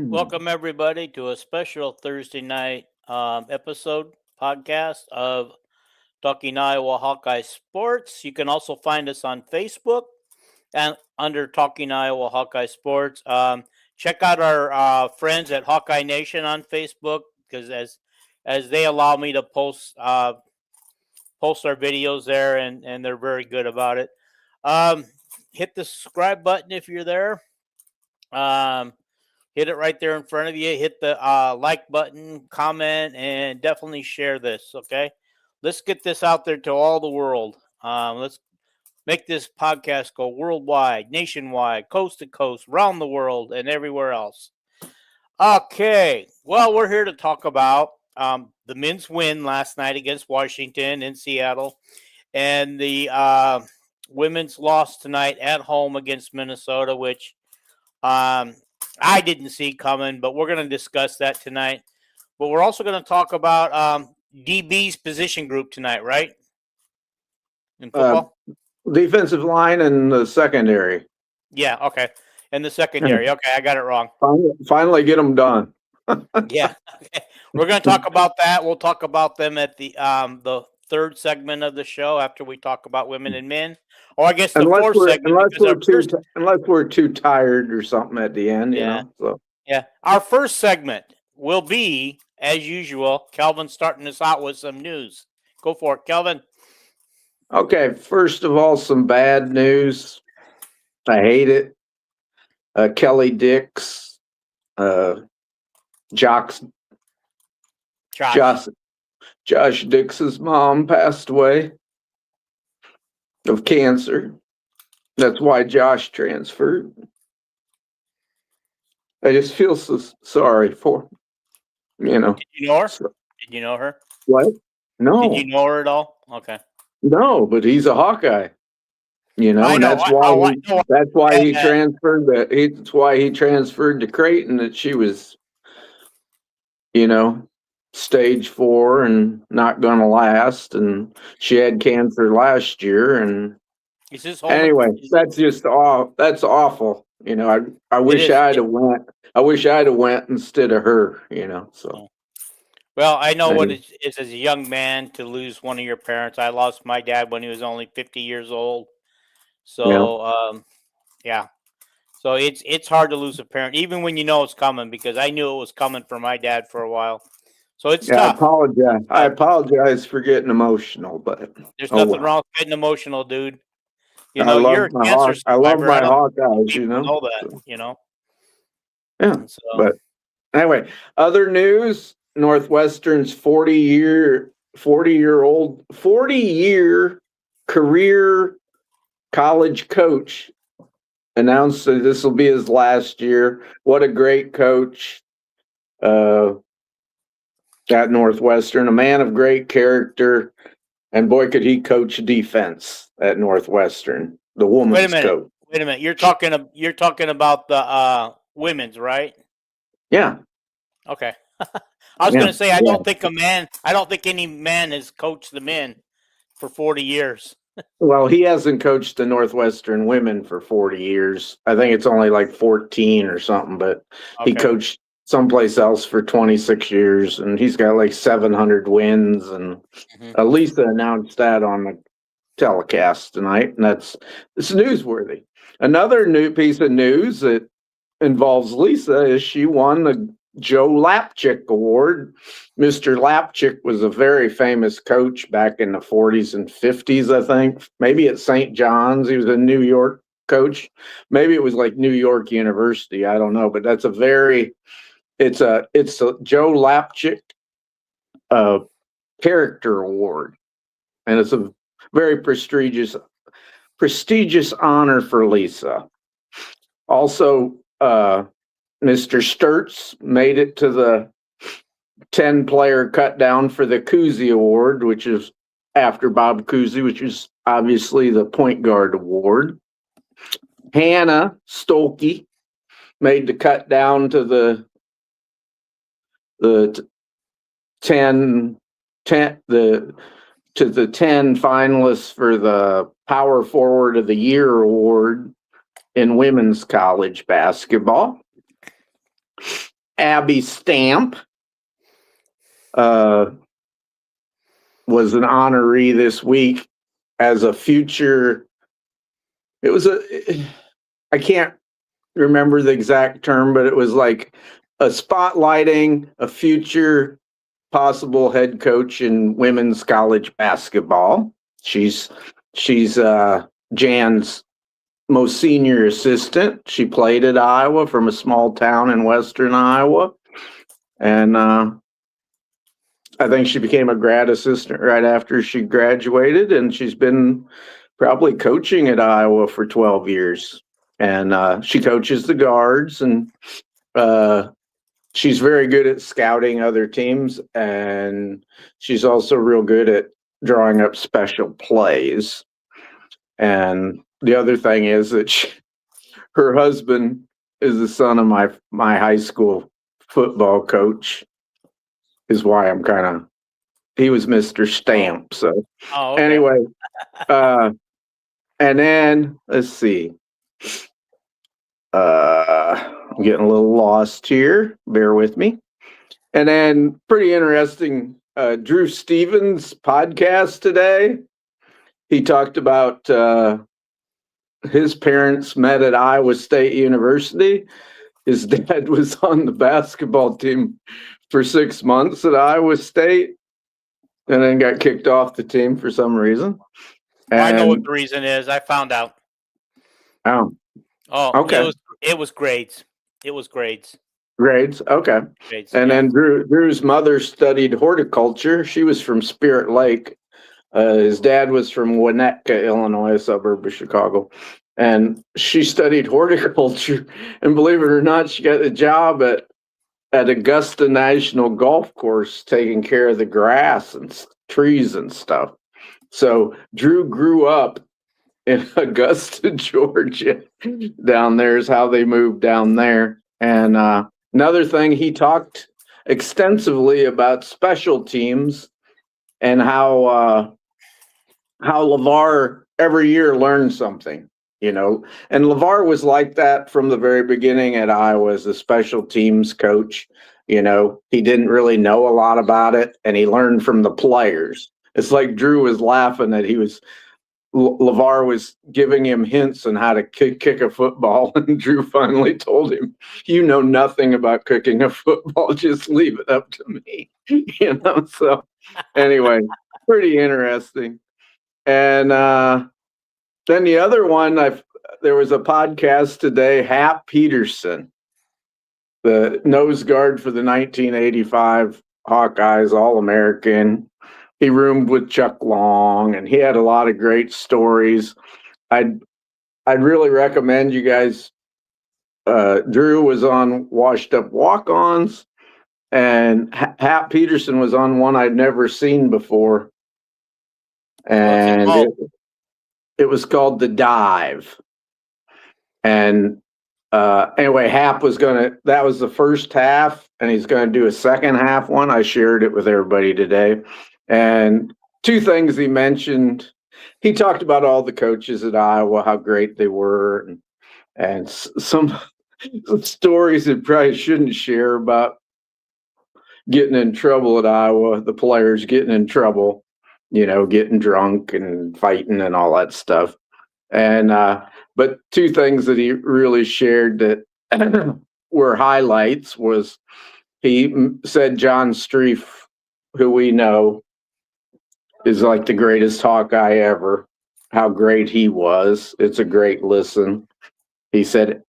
Welcome everybody to a special Thursday night episode podcast of Talking Iowa Hawkeye Sports. You can also find us on Facebook and under Talking Iowa Hawkeye Sports. Check out our friends at Hawkeye Nation on Facebook because as they allow me to post our videos there, and they're very good about it. Hit the subscribe button if you're there. Hit it right there in front of you. Hit the like button, comment, and definitely share this, okay? Let's get this out there to all the world. Let's make this podcast go worldwide, nationwide, coast to coast, around the world, and everywhere else. Okay, well, we're here to talk about the men's win last night against Washington in Seattle and the women's loss tonight at home against Minnesota, which I didn't see coming, but we're going to discuss that tonight. But we're also going to talk about DB's position group tonight, right? In football? Defensive line and the secondary. Yeah, okay. And the secondary. Okay, I got it wrong. Finally get them done. Yeah. Okay. We're going to talk about that. We'll talk about them at the third segment of the show after we talk about women and men. Or I guess the fourth segment. Unless we're too tired or something at the end, yeah. you know. So. Yeah. Our first segment will be, as usual, Kelvin starting us out with some news. Go for it, Kelvin. Okay, first of all, some bad news. I hate it. Kelly Dix, Josh Dix's mom passed away of cancer. That's why Josh transferred. I just feel so sorry for him, you know. Did you know her? Did you know her? What? No. Did you know her at all? Okay. No, but he's a Hawkeye. You know, and that's why he transferred. That's why he transferred to Creighton. That she was, you know, stage 4 and not going to last, and she had cancer last year. And anyway, that's just that's awful. You know, I wish I'd have went. I wish I'd have went instead of her. You know, so. Well, I know what it is as a young man to lose one of your parents. I lost my dad when he was only 50 years old. So, yeah. So it's hard to lose a parent, even when you know it's coming, because I knew it was coming for my dad for a while. So it's tough. I apologize for getting emotional, but there's nothing wrong with getting emotional, dude. You know, you're a cancer survivor. I love my Hawkeyes, you know. Know that, you know. Yeah. So. But anyway, other news. Northwestern's 40-year career college coach announced that this will be his last year. What a great coach at Northwestern, a man of great character, and boy, could he coach defense at Northwestern. The women's coach. Wait a minute. You're talking about the women's, right? Yeah. Okay. I was going to say I don't think any man has coached the men for 40 years. Well, he hasn't coached the Northwestern women for 40 years. I think it's only like 14 or something, but he coached someplace else for 26 years, and he's got like 700 wins. And Lisa announced that on the telecast tonight, and it's newsworthy. Another new piece of news that involves Lisa is she won the Joe Lapchick Award. Mr. Lapchick was a very famous coach back in the 40s and 50s, I think. Maybe at St. John's. He was a New York coach. Maybe it was like New York University. I don't know. But that's it's a Joe Lapchick character award. And it's a very prestigious honor for Lisa. Also, Mr. Sturts made it to the 10-player cut down for the Cousy Award, which is after Bob Cousy, which is obviously the point guard award. Hannah Stolke made the cut down to the 10 finalists for the Power Forward of the Year award in women's college basketball. Abby Stamp was an honoree this week as a future. I can't remember the exact term, but it was like a spotlighting a future possible head coach in women's college basketball. She's Jan's most senior assistant. She played at Iowa from a small town in western Iowa. And I think she became a grad assistant right after she graduated, and she's been probably coaching at Iowa for 12 years. And she coaches the guards, and she's very good at scouting other teams, and she's also real good at drawing up special plays. And the other thing is that her husband is the son of my high school football coach, is why I'm he was Mr. Stamp. So anyway, and then let's see. I'm getting a little lost here. Bear with me. And then pretty interesting, Drew Stevens' podcast today. He talked about his parents met at Iowa State University. His dad was on the basketball team for 6 months at Iowa State and then got kicked off the team for some reason. And I know what the reason is. I found out. Oh, okay. It was grades. It was grades. Grades, okay. Grades, and then Drew's mother studied horticulture. She was from Spirit Lake. His dad was from Winnetka, Illinois, a suburb of Chicago. And she studied horticulture. And believe it or not, she got a job at Augusta National Golf Course taking care of the grass and trees and stuff. So Drew grew up in Augusta, Georgia. Down there is how they moved down there. And another thing, he talked extensively about special teams and how LeVar every year learned something, and LeVar was like that from the very beginning at Iowa as a special teams coach. He didn't really know a lot about it, and he learned from the players. It's like Drew was laughing that LeVar was giving him hints on how to kick a football, and Drew finally told him, "You know nothing about kicking a football. Just leave it up to me." So anyway, pretty interesting. And then the other one, there was a podcast today, Hap Peterson, the nose guard for the 1985 Hawkeyes, All-American. He roomed with Chuck Long, and he had a lot of great stories. I'd really recommend you guys. Drew was on Washed Up Walk-Ons, and Hap Peterson was on one I'd never seen before. And it was called The Dive. And anyway, Hap that was the first half, and he's going to do a second half one. I shared it with everybody today. And two things he mentioned. He talked about all the coaches at Iowa, how great they were, and some stories that probably shouldn't share about getting in trouble at Iowa, the players getting in trouble, getting drunk and fighting and all that stuff. And but two things that he really shared that were highlights was he said John Streif, who we know is like the greatest Hawkeye ever, how great he was. It's a great listen. He said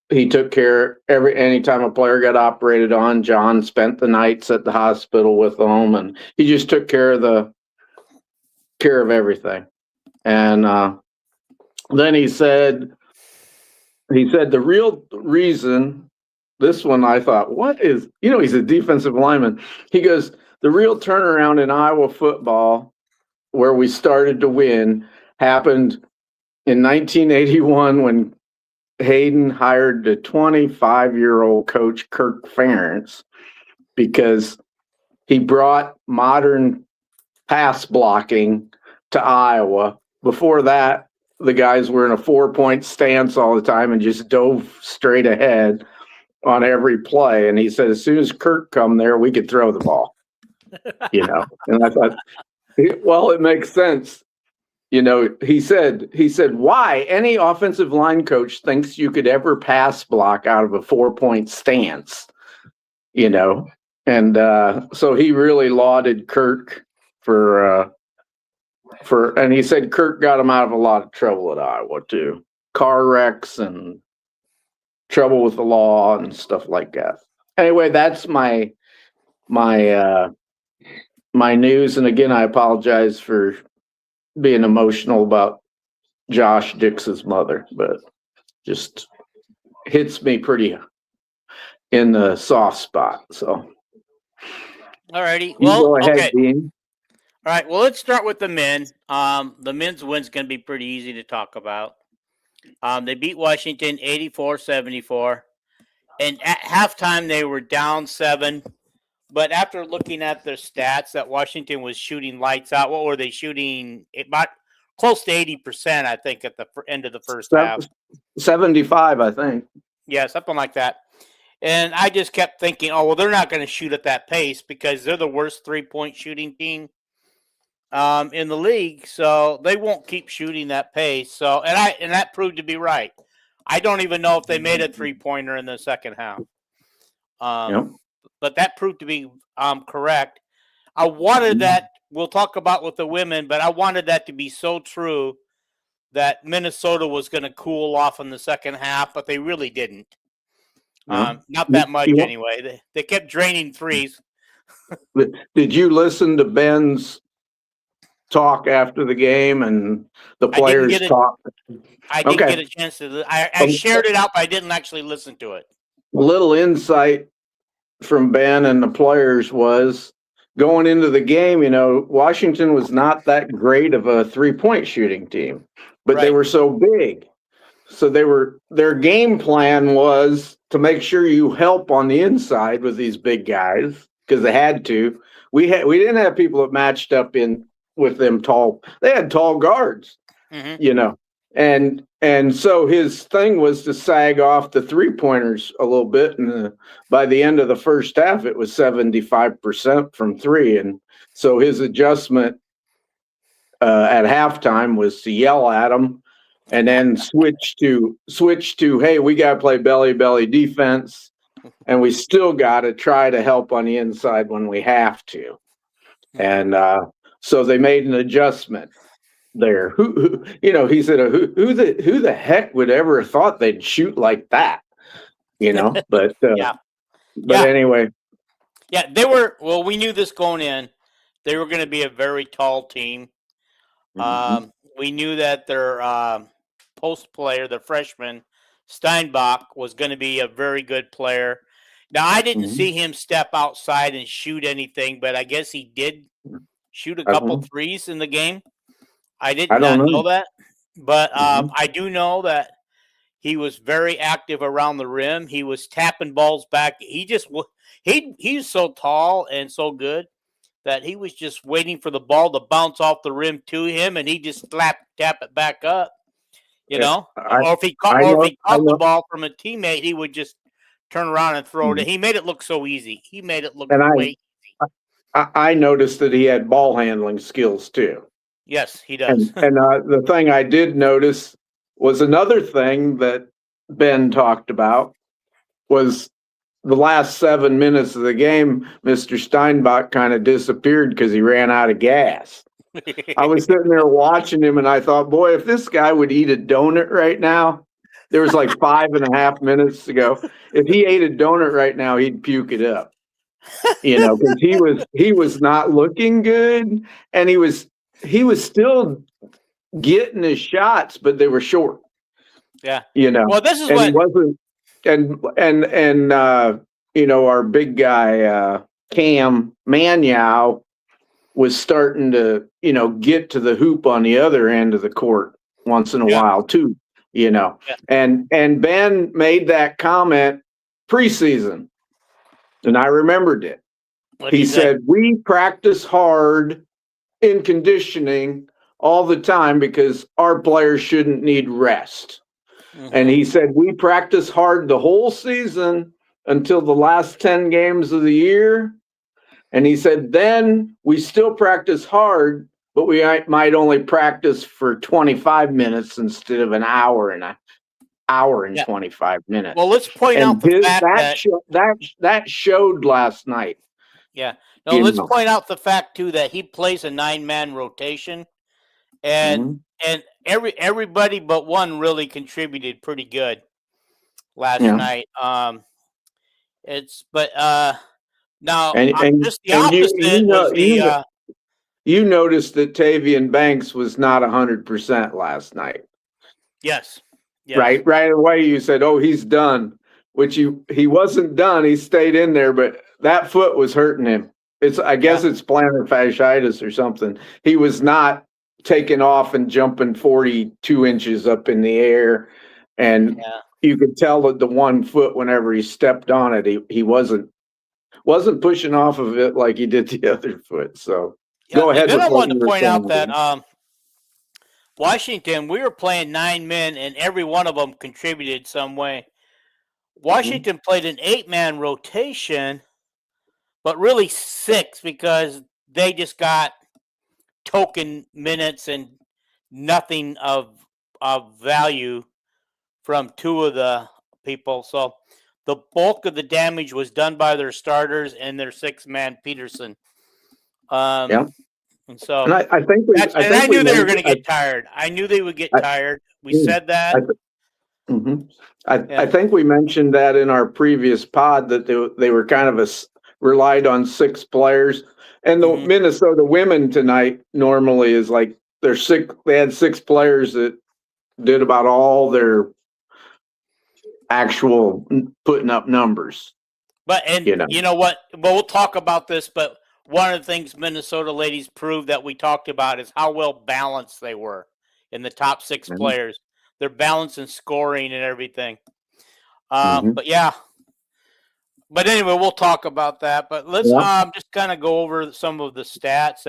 he took care anytime a player got operated on, John spent the nights at the hospital with them, and he just took care of everything. And then he said the real reason, this one I thought, he's a defensive lineman. He goes, the real turnaround in Iowa football, where we started to win, happened in 1981 when Hayden hired the 25-year-old coach Kirk Ferentz, because he brought modern pass blocking to Iowa. Before that, the guys were in a 4-point stance all the time and just dove straight ahead. on every play. And he said, as soon as Kirk come there, we could throw the ball, And I thought, well, it makes sense. He said, why any offensive line coach thinks you could ever pass block out of a 4-point stance, And so he really lauded Kirk and he said Kirk got him out of a lot of trouble at Iowa too. Car wrecks and trouble with the law and stuff like that. Anyway, that's my news. And again, I apologize for being emotional about Josh Dix's mother, but just hits me pretty in the soft spot. So, all righty. Well, go ahead, Dean. All right. Well, let's start with the men. The men's win's going to be pretty easy to talk about. They beat Washington 84-74. And at halftime, they were down 7. But after looking at their stats, that Washington was shooting lights out. What were they shooting? About close to 80%, I think, at the end of the first half. 75, I think. Yeah, something like that. And I just kept thinking, oh, well, they're not going to shoot at that pace because they're the worst 3-point shooting team in the league. So they won't keep shooting that pace. So and that proved to be right. I don't even know if they made a 3-pointer in the second half. But that proved to be correct. I wanted that. We'll talk about with the women, but I wanted that to be so true that Minnesota was going to cool off in the second half, but they really didn't. Not that much anyway. They kept draining threes. Did you listen to Ben's talk after the game and the players talk? I didn't get a chance to. I shared it out, but I didn't actually listen to it. A little insight from Ben and the players was going into the game, Washington was not that great of a 3-point shooting team, but they were so big. So their game plan was to make sure you help on the inside with these big guys because they had to. We didn't have people that matched up in with them tall. They had tall guards, And so his thing was to sag off the 3-pointers a little bit. And by the end of the first half, it was 75% from 3. And so his adjustment at halftime was to yell at them and then switch to, hey, we got to play belly defense. And we still got to try to help on the inside when we have to. And so they made an adjustment there. Who he said, who the heck would ever have thought they'd shoot like that? But anyway. Yeah, they were. Well, we knew this going in. They were going to be a very tall team. We knew that their post player, the freshman Steinbach, was going to be a very good player. Now, I didn't see him step outside and shoot anything, but I guess he did shoot a couple threes in the game. I did not know that, but I do know that he was very active around the rim. He was tapping balls back. He's so tall and so good that he was just waiting for the ball to bounce off the rim to him, and he just tap it back up. Or if he caught the ball from a teammate, he would just turn around and throw it. He made it look so easy. He made it look way easy. I noticed that he had ball handling skills too. Yes, he does. And the thing I did notice was another thing that Ben talked about was the last 7 minutes of the game, Mr. Steinbach kind of disappeared because he ran out of gas. I was sitting there watching him and I thought, boy, if this guy would eat a donut right now, there was like 5.5 minutes to go. If he ate a donut right now, he'd puke it up. Because he was not looking good, and he was still getting his shots, but they were short. Yeah. Well, this is what wasn't, and our big guy Cam Manyow was starting to get to the hoop on the other end of the court once in a while too. And Ben made that comment preseason, and I remembered it. He said, we practice hard in conditioning all the time because our players shouldn't need rest. And he said, we practice hard the whole season until the last 10 games of the year. And he said, then we still practice hard, but we might only practice for 25 minutes instead of an hour and 25 minutes. Well, let's point out the fact that showed last night. Yeah. No, let's point out the fact too that he plays a 9-man rotation, and everybody but one really contributed pretty good last night. Now just the opposite you noticed that Tavian Banks was not 100% last night. Yes. Right away you said, "Oh, he's done," which he wasn't done. He stayed in there, but that foot was hurting him. I guess it's plantar fasciitis or something. He was not taking off and jumping 42 inches up in the air, and you could tell that the one foot, whenever he stepped on it, he wasn't pushing off of it like he did the other foot. So go ahead. Then I wanted to point out that Washington, we were playing 9 men, and every one of them contributed some way. Washington played an 8-man rotation, but really 6 because they just got token minutes and nothing of value from 2 of the people. So the bulk of the damage was done by their starters and their 6-man Peterson. And so, I knew they were going to get tired. I knew they would get tired. We said that. I think we mentioned that in our previous pod that they were kind of relied on 6 players, and the Minnesota women tonight normally is like they had 6 players that did about all their actual putting up numbers. But you know what? Well, we'll talk about this, but one of the things Minnesota ladies proved that we talked about is how well balanced they were in the top 6 players. Their balance in scoring and everything. But anyway, we'll talk about that. But let's just kind of go over some of the stats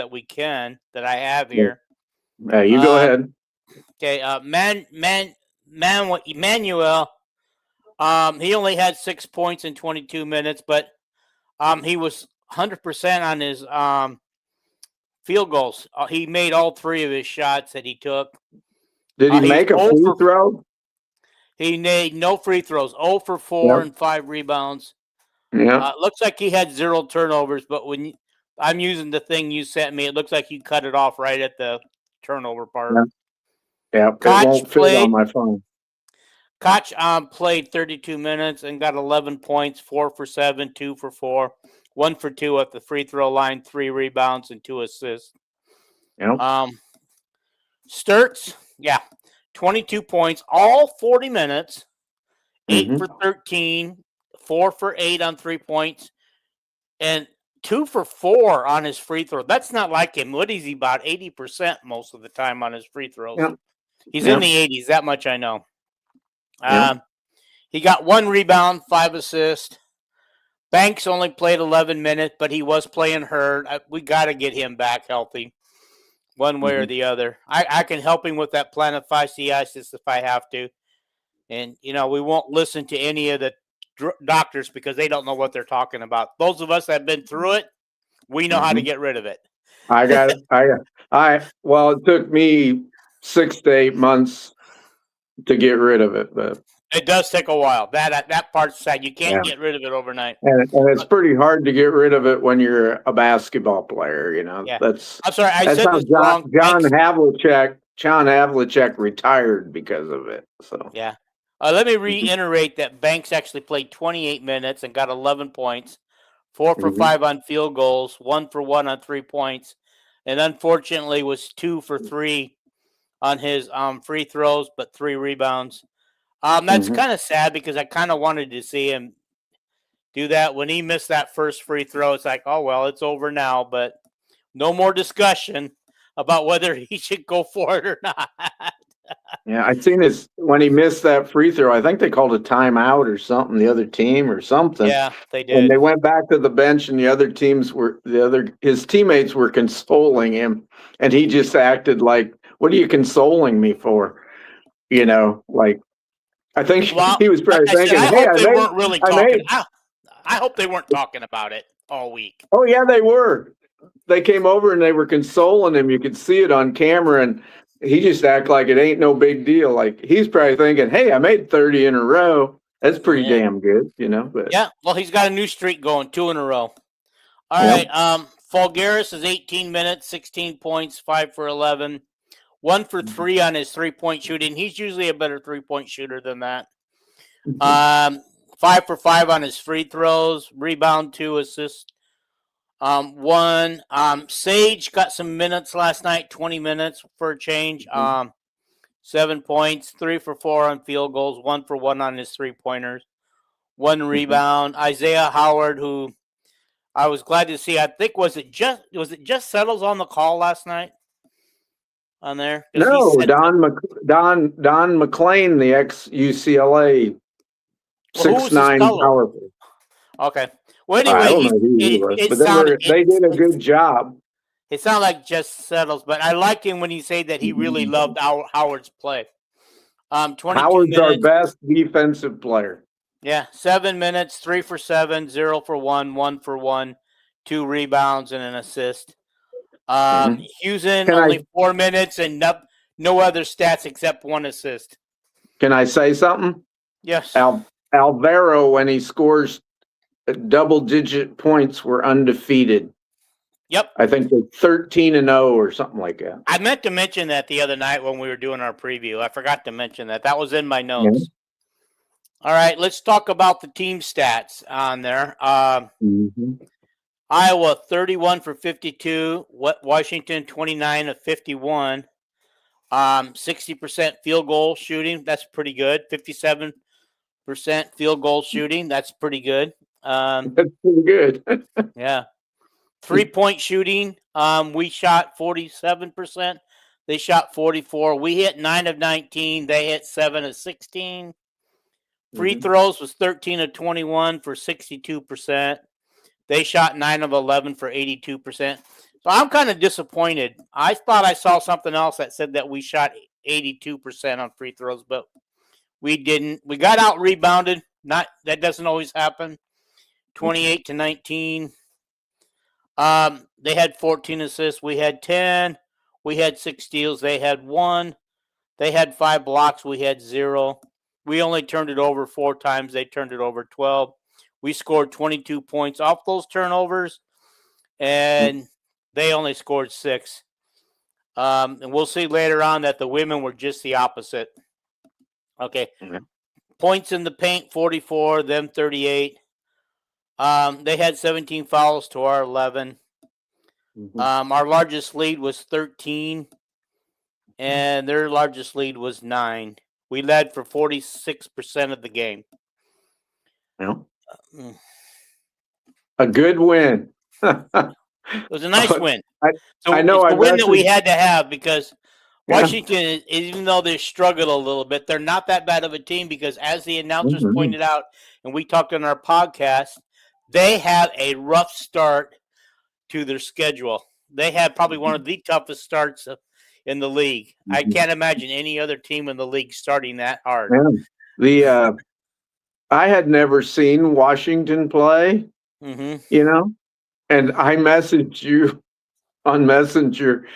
that I have here. You go ahead. Okay, Emmanuel. He only had 6 points in 22 minutes, but he was 100% on his field goals. He made all 3 of his shots that he took. Did he make a free throw? He made no free throws. 0 for 4 and 5 rebounds. Yeah. Looks like he had 0 turnovers, but when I'm using the thing you sent me, it looks like you cut it off right at the turnover part. Yeah, it won't fit on my phone. Koch played 32 minutes and got 11 points, 4 for 7, 2 for 4, 1 for 2 at the free throw line, 3 rebounds and 2 assists. Yeah. Sturts, 22 points, all 40 minutes, 8 for 13, 4 for 8 on 3 points, and 2 for 4 on his free throw. That's not like him. What is he, about 80% most of the time on his free throws? Yeah. He's in the 80s, that much I know. He got 1 rebound, 5 assists. Banks only played 11 minutes, but he was playing hurt. We got to get him back healthy one way or the other. I can help him with that plantar fasciitis if I have to. And, we won't listen to any of the doctors because they don't know what they're talking about. Those of us that have been through it, we know how to get rid of it. I got it. Well, it took me 6 to 8 months to get rid of it, but it does take a while. That part's sad. You can't get rid of it overnight. And it's pretty hard to get rid of it when you're a basketball player, Yeah. I'm sorry, I said this wrong. John Havlicek retired because of it. So let me reiterate that Banks actually played 28 minutes and got 11 points, 4 for 5 on field goals, 1 for 1 on 3 points, and unfortunately was 2 for 3 on his free throws, but 3 rebounds. That's kind of sad because I kind of wanted to see him do that. When he missed that first free throw, it's like, oh, well, it's over now, but no more discussion about whether he should go for it or not. Yeah, I seen when he missed that free throw, I think they called a timeout or something, the other team or something. Yeah, they did. And they went back to the bench and his teammates were consoling him, and he just acted like, what are you consoling me for? I think he was probably thinking, they weren't really talking. I hope they weren't talking about it all week. Oh, yeah, they were. They came over and they were consoling him. You could see it on camera, and he just acted like it ain't no big deal. Like he's probably thinking, hey, I made 30 in a row. That's pretty damn good, But yeah, well, he's got a new streak going, 2 in a row. All right. Fulgaris is 18 minutes, 16 points, 5 for 11, 1 for 3 on his 3-point shooting. He's usually a better 3-point shooter than that. 5 for 5 on his free throws, rebound, 2 assists. 1. Sage got some minutes last night, 20 minutes for a change. 7 points, 3 for 4 on field goals, 1 for 1 on his 3-pointers, 1 rebound. Isaiah Howard, who I was glad to see. I think was it just Settles on the call last night on there? No, Don McLean, the ex UCLA 6'9" power forward. Okay. Well, anyway, they did a good job. It sounded like just Settles, but I liked him when he said that he really loved Howard's play. 22 Howard's minutes. our best defensive player. Yeah, 7 minutes, 3 for 7, 0 for 1, 1 for 1, 2 rebounds and an assist. Houston only 4 minutes and no other stats except 1 assist. Can I say something? Yes. Alvaro, when he scores double-digit points, were undefeated. Yep. I think they're 13-0 or something like that. I meant to mention that the other night when we were doing our preview. I forgot to mention that. That was in my notes. Yeah. All right, let's talk about the team stats on there. Iowa, 31 for 52. Washington, 29 of 51. 60% field goal shooting. That's pretty good. 57% field goal shooting. That's pretty good. That's pretty good. Yeah. 3-point shooting. We shot 47%. They shot 44%. We hit 9 of 19. They hit 7 of 16. Free throws was 13 of 21 for 62%. They shot 9 of 11 for 82%. So I'm kind of disappointed. I thought I saw something else that said that we shot 82% on free throws, but we didn't. We got out rebounded. That doesn't always happen. 28 to 19. They had 14 assists. We had 10. We had 6 steals. They had 1. They had 5 blocks. We had 0. We only turned it over 4 times. They turned it over 12. We scored 22 points off those turnovers, and they only scored 6. And we'll see later on that the women were just the opposite. Okay. Points in the paint, 44, them 38. They had 17 fouls to our 11. Our largest lead was 13, and their largest lead was 9. We led for 46% of the game. Yeah. A good win. It was a nice win. I know. It's the win that we had to have because Washington, even though they struggled a little bit, they're not that bad of a team because, as the announcers pointed out, and we talked on our podcast, they have a rough start to their schedule. They had probably one of the toughest starts in the league. I can't imagine any other team in the league starting that hard. I had never seen Washington play, and I messaged you on Messenger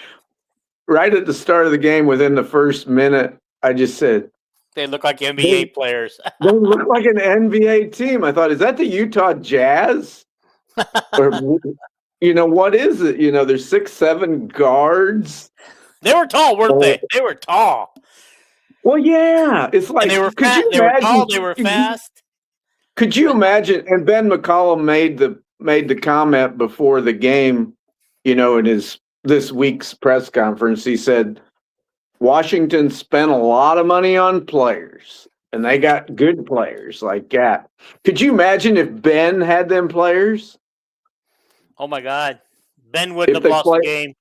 right at the start of the game. Within the first minute, I just said, they look like NBA players. They look like an NBA team. I thought, is that the Utah Jazz? Or, what is it? There's 6'7" guards. They were tall, weren't they? They were tall. Well, yeah. It's like, and they were fast. They were tall. They were fast. Could you imagine? And Ben McCollum made the comment before the game, in this week's press conference. He said, Washington spent a lot of money on players, and they got good players like that. Could you imagine if Ben had them players? Oh my God, Ben wouldn't have lost the game.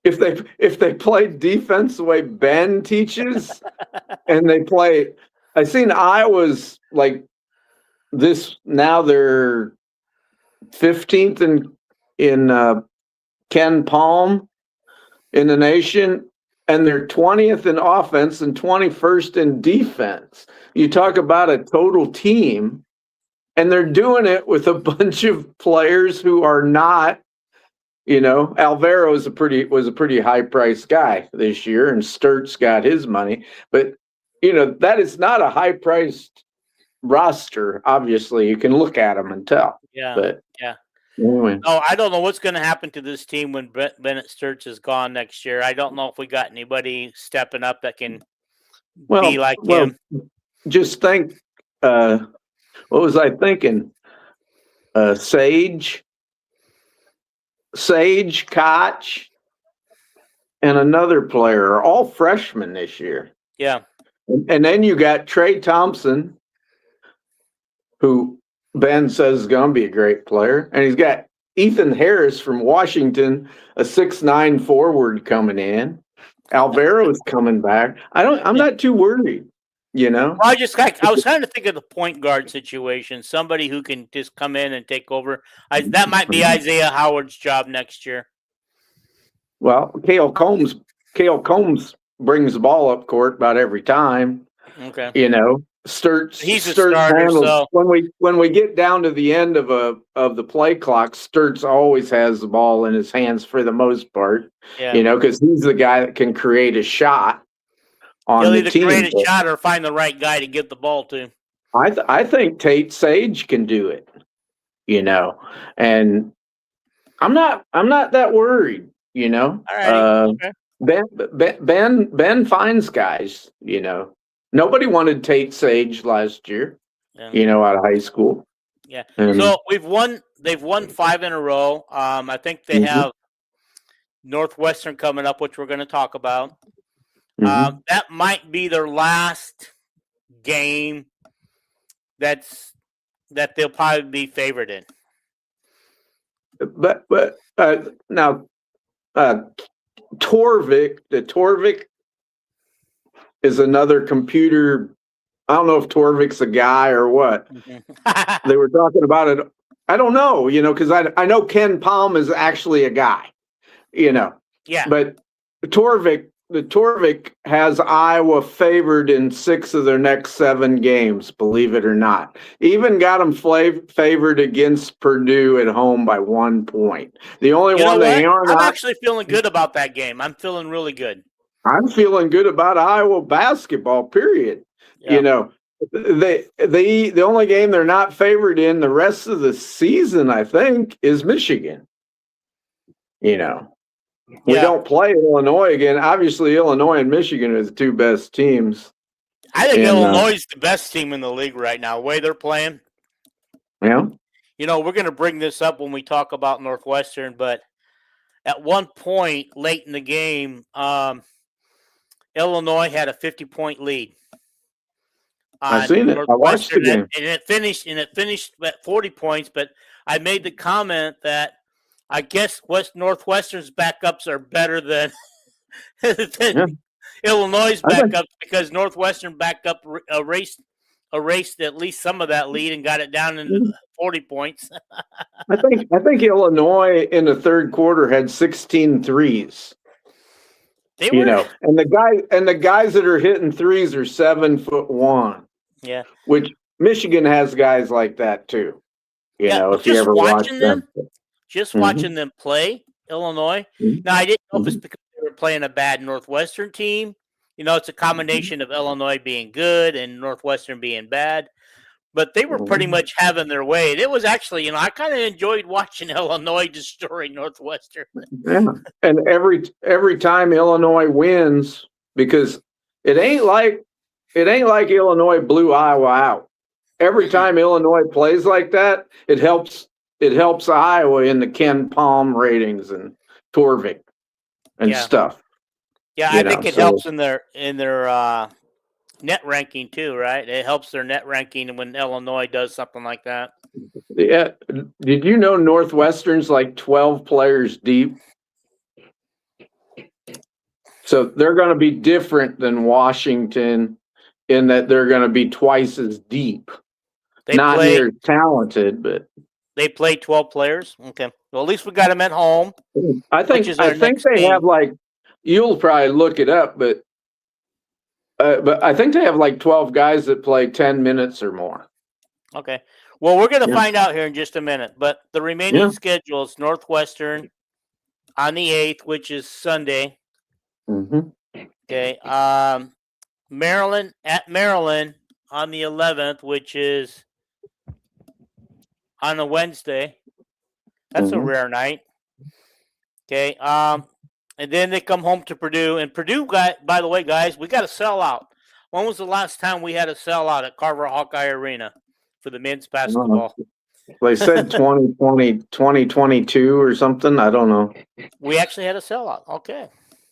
If they played defense the way Ben teaches, and they play, I seen Iowa's like this. Now they're 15th in Ken Palm in the nation. And they're 20th in offense and 21st in defense. You talk about a total team, and they're doing it with a bunch of players who are not. Alvaro was a pretty high priced guy this year, and Sturt's got his money, but that is not a high priced roster. Obviously, you can look at them and tell. Yeah, but yeah. Anyway. Oh, I don't know what's going to happen to this team when Bennett Sturtz is gone next year. I don't know if we got anybody stepping up that can be like him. Just think, what was I thinking? Sage, Koch, and another player are all freshmen this year. Yeah. And then you got Trey Thompson, who Ben says is going to be a great player. And he's got Ethan Harris from Washington, a 6'9" forward coming in. Alvaro's coming back. I'm not too worried, Well, I was trying to think of the point guard situation, somebody who can just come in and take over. That might be Isaiah Howard's job next year. Well, Cale Combs brings the ball up court about every time. Okay. Sturt's he's a starter. handles, so when we get down to the end of the play clock, Sturt's always has the ball in his hands for the most part. Yeah. Because he's the guy that can create a shot. He'll either create a shot or find the right guy to get the ball to. I think Tate Sage can do it, and I'm not that worried, All right. Okay. Ben finds guys, Nobody wanted Tate Sage last year, out of high school. Yeah. So they've won 5 in a row. I think they have Northwestern coming up, which we're going to talk about. That might be their last game that they'll probably be favored in. But now Torvik is another computer. I don't know if Torvik's a guy or what. They were talking about it. I don't know, because I know Ken Palm is actually a guy, Yeah. But Torvik has Iowa favored in 6 of their next 7 games, believe it or not. Even got them favored against Purdue at home by 1 point. The only one they aren't. I'm actually feeling good about that game. I'm feeling really good. I'm feeling good about Iowa basketball, period. Yeah. The only game they're not favored in the rest of the season, I think, is Michigan. We don't play Illinois again. Obviously, Illinois and Michigan are the 2 best teams. I think Illinois is the best team in the league right now, the way they're playing. Yeah. We're going to bring this up when we talk about Northwestern, but at one point late in the game, Illinois had a 50-point lead. I've seen it. I watched the game. And it finished at 40 points, but I made the comment that I guess Northwestern's backups are better than, Illinois' backups because Northwestern backup erased at least some of that lead and got it down into 40 points. I think Illinois in the third quarter had 16 threes. They were, and the guys that are hitting threes are 7'1". Yeah, which Michigan has guys like that too. If you ever watch them. Just watching them play Illinois. Now, I didn't know if it's because they were playing a bad Northwestern team. It's a combination of Illinois being good and Northwestern being bad. But they were pretty much having their way. And it was actually, I kind of enjoyed watching Illinois destroy Northwestern. Yeah, and every time Illinois wins, because it ain't like Illinois blew Iowa out. Every time Illinois plays like that, it helps Iowa in the Ken Palm ratings and Torvik and stuff. Yeah, I think it helps in their net ranking too, right? It helps their net ranking when Illinois does something like that. Yeah. Did you know Northwestern's like 12 players deep? So they're going to be different than Washington in that they're going to be twice as deep. Not near as talented, but they play 12 players. Okay. Well, at least we got them at home. I think they have like, you'll probably look it up, but I think they have like 12 guys that play 10 minutes or more. Okay. Well, we're going to find out here in just a minute. But the remaining Yeah. schedule is Northwestern on the 8th, which is Sunday. Mm-hmm. Okay. Maryland at Maryland on the 11th, which is on a Wednesday. That's a rare night. Okay. And then they come home to Purdue. And Purdue, by the way, guys, we got a sellout. When was the last time we had a sellout at Carver Hawkeye Arena for the men's basketball? They said 2020, 2022 or something. I don't know. We actually had a sellout. Okay.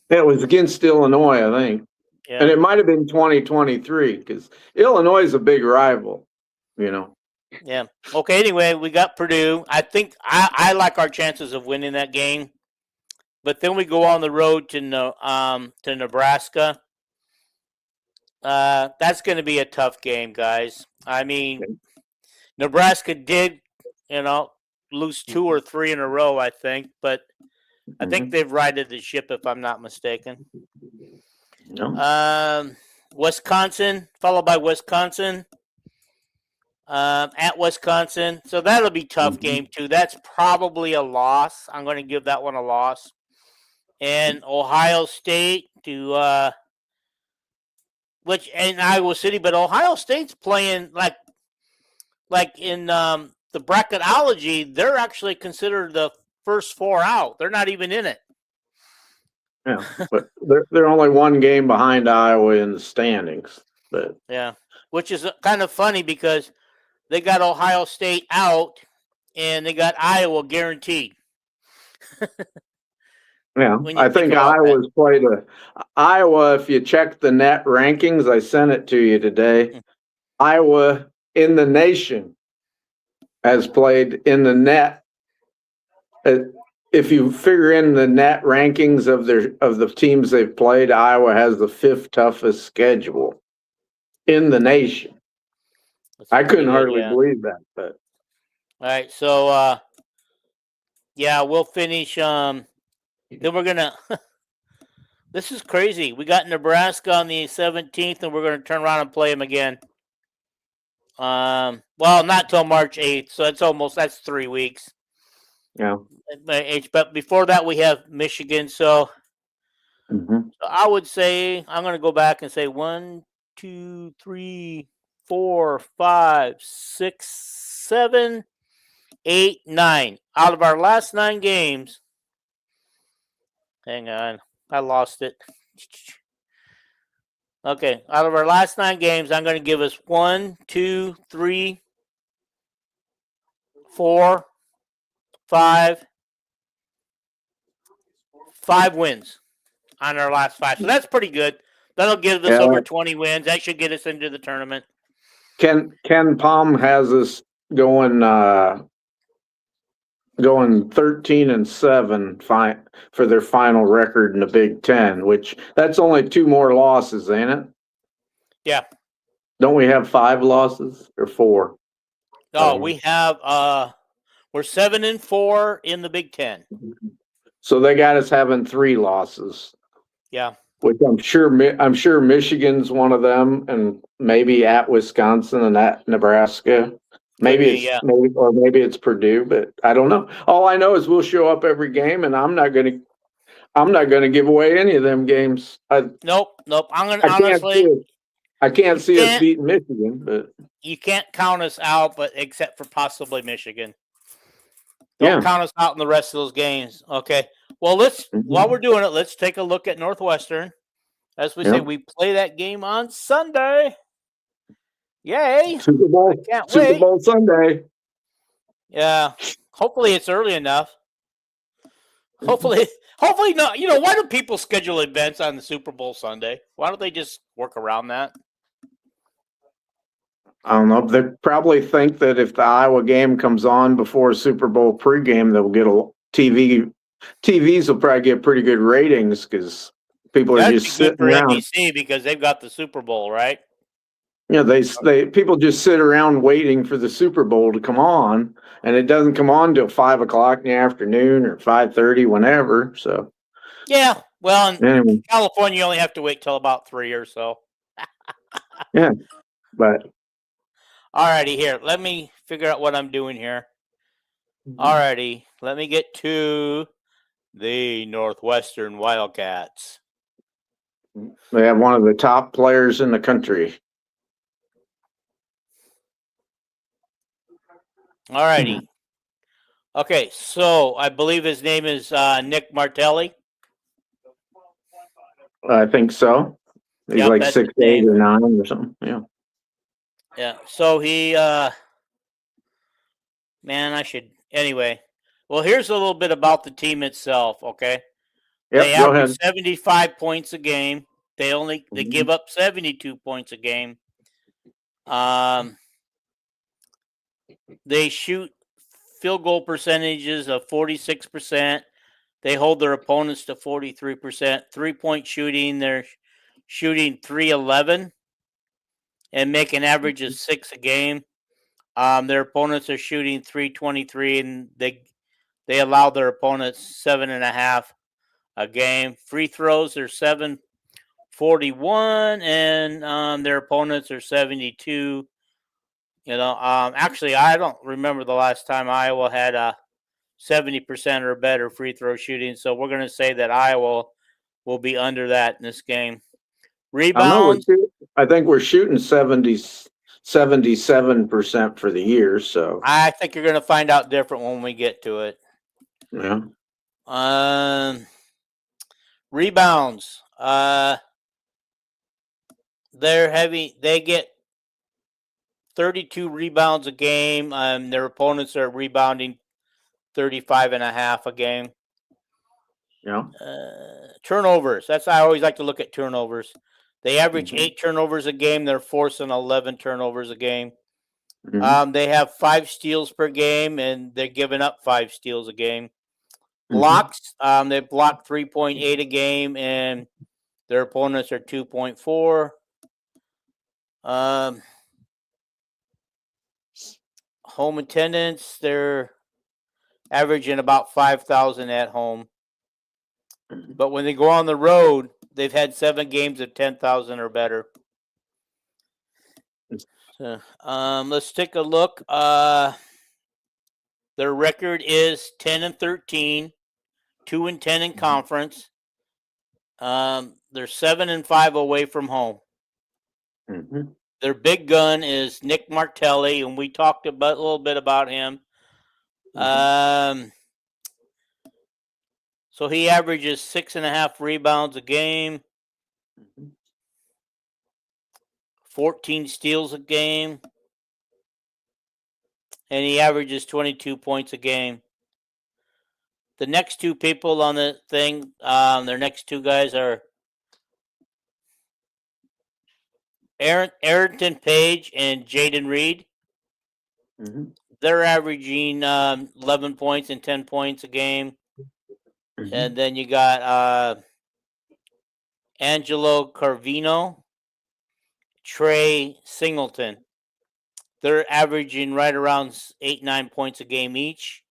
It was against Illinois, I think. Yeah. And it might have been 2023 because Illinois is a big rival, you know. Yeah. Okay. Anyway, we got Purdue. I think I like our chances of winning that game. But then we go on the road to Nebraska. That's going to be a tough game, guys. I mean, Nebraska did, lose 2 or 3 in a row, I think. But I think they've righted the ship, if I'm not mistaken. No. Wisconsin, followed by Wisconsin. At Wisconsin. So that'll be a tough game, too. That's probably a loss. I'm going to give that one a loss. And Ohio State in Iowa City, but Ohio State's playing like in the bracketology, they're actually considered the first 4 out. They're not even in it. Yeah, but they're only 1 game behind Iowa in the standings. But yeah, which is kind of funny because they got Ohio State out and they got Iowa guaranteed. Yeah, I think Iowa's played Iowa, if you check the net rankings, I sent it to you today. Iowa in the nation has played in the net. If you figure in the net rankings of the teams they've played, Iowa has the 5th toughest schedule in the nation. I couldn't hardly believe that. But all right, so we'll finish. Then we're gonna. This is crazy. We got Nebraska on the 17th, and we're gonna turn around and play them again. Well, not till March 8th, so that's 3 weeks. Yeah. But before that, we have Michigan. So I would say I'm gonna go back and say 1, 2, 3, 4, 5, 6, 7, 8, 9. Out of our last 9 games. Hang on. I lost it. Okay. Out of our last 9 games, I'm going to give us 1, 2, 3, 4, 5 wins on our last 5. So that's pretty good. That'll give us over 20 wins. That should get us into the tournament. Ken Palm has us going 13-7 for their final record in the Big Ten, which that's only 2 more losses, ain't it? Yeah. Don't we have 5 losses or 4? No, we have we're 7-4 in the Big Ten. So they got us having 3 losses. Yeah. Which I'm sure Michigan's one of them, and maybe at Wisconsin and at Nebraska. Maybe it's Purdue, but I don't know. All I know is we'll show up every game, and I'm not gonna give away any of them games. Nope. I can't see us beating Michigan, but you can't count us out, but except for possibly Michigan. Don't count us out in the rest of those games. Okay. Well, while we're doing it, let's take a look at Northwestern. As we say, we play that game on Sunday. Yay! Super Bowl Sunday. Yeah. Hopefully it's early enough. Hopefully not. Why do people schedule events on the Super Bowl Sunday? Why don't they just work around that? I don't know. They probably think that if the Iowa game comes on before Super Bowl pregame, they'll get a TV. TVs will probably get pretty good ratings because people are just sitting around. NBC because they've got the Super Bowl, right? Yeah, people just sit around waiting for the Super Bowl to come on, and it doesn't come on till 5:00 in the afternoon or 5:30, whenever. So. Yeah, well, in California, you only have to wait till about 3 or so. Yeah, but Alrighty, here. Let me figure out what I'm doing here. Alrighty, let me get to the Northwestern Wildcats. They have one of the top players in the country. Alrighty. Okay, so I believe his name is Nick Martelli. I think so. He's Yep, like that's 6'8" his name. or 9 or something. Yeah. Yeah. So he, man, I should anyway. Well, here's a little bit about the team itself. Okay, they Yep. Go average ahead. 75 points a game. They give up 72 points a game. They shoot field goal percentages of 46%. They hold their opponents to 43%. 3-point shooting, they're shooting 311 and make an average of 6 a game. Their opponents are shooting 323, and they allow their opponents 7.5 a game. Free throws are 741, and their opponents are 72. Actually, I don't remember the last time Iowa had a 70% or better free throw shooting. So we're going to say that Iowa will be under that in this game. Rebounds. I think we're shooting 77% for the year. So I think you're going to find out different when we get to it. yeah. Rebounds. They're heavy. They get 32 rebounds a game. Their opponents are rebounding 35.5 a game. Yeah. Turnovers. I always like to look at turnovers. They average 8 turnovers a game. They're forcing 11 turnovers a game. They have 5 steals per game, and they're giving up 5 steals a game. Blocks. They block 3.8 a game, and their opponents are 2.4. Home attendance. They're averaging about 5,000 at home. But when they go on the road, they've had 7 games of 10,000 or better. So, let's take a look. Their record is 10-13, 2-10 in conference. They're 7-5 away from home. Their big gun is Nick Martelli, and we talked a little bit about him. So he averages 6.5 rebounds a game, 14 steals a game, and he averages 22 points a game. The next 2 people on the thing, their next 2 guys are Arrington Page and Jaden Reed. They're averaging 11 points and 10 points a game. And then you got Angelo Carvino, Trey Singleton. They're averaging right around 8-9 points a game each.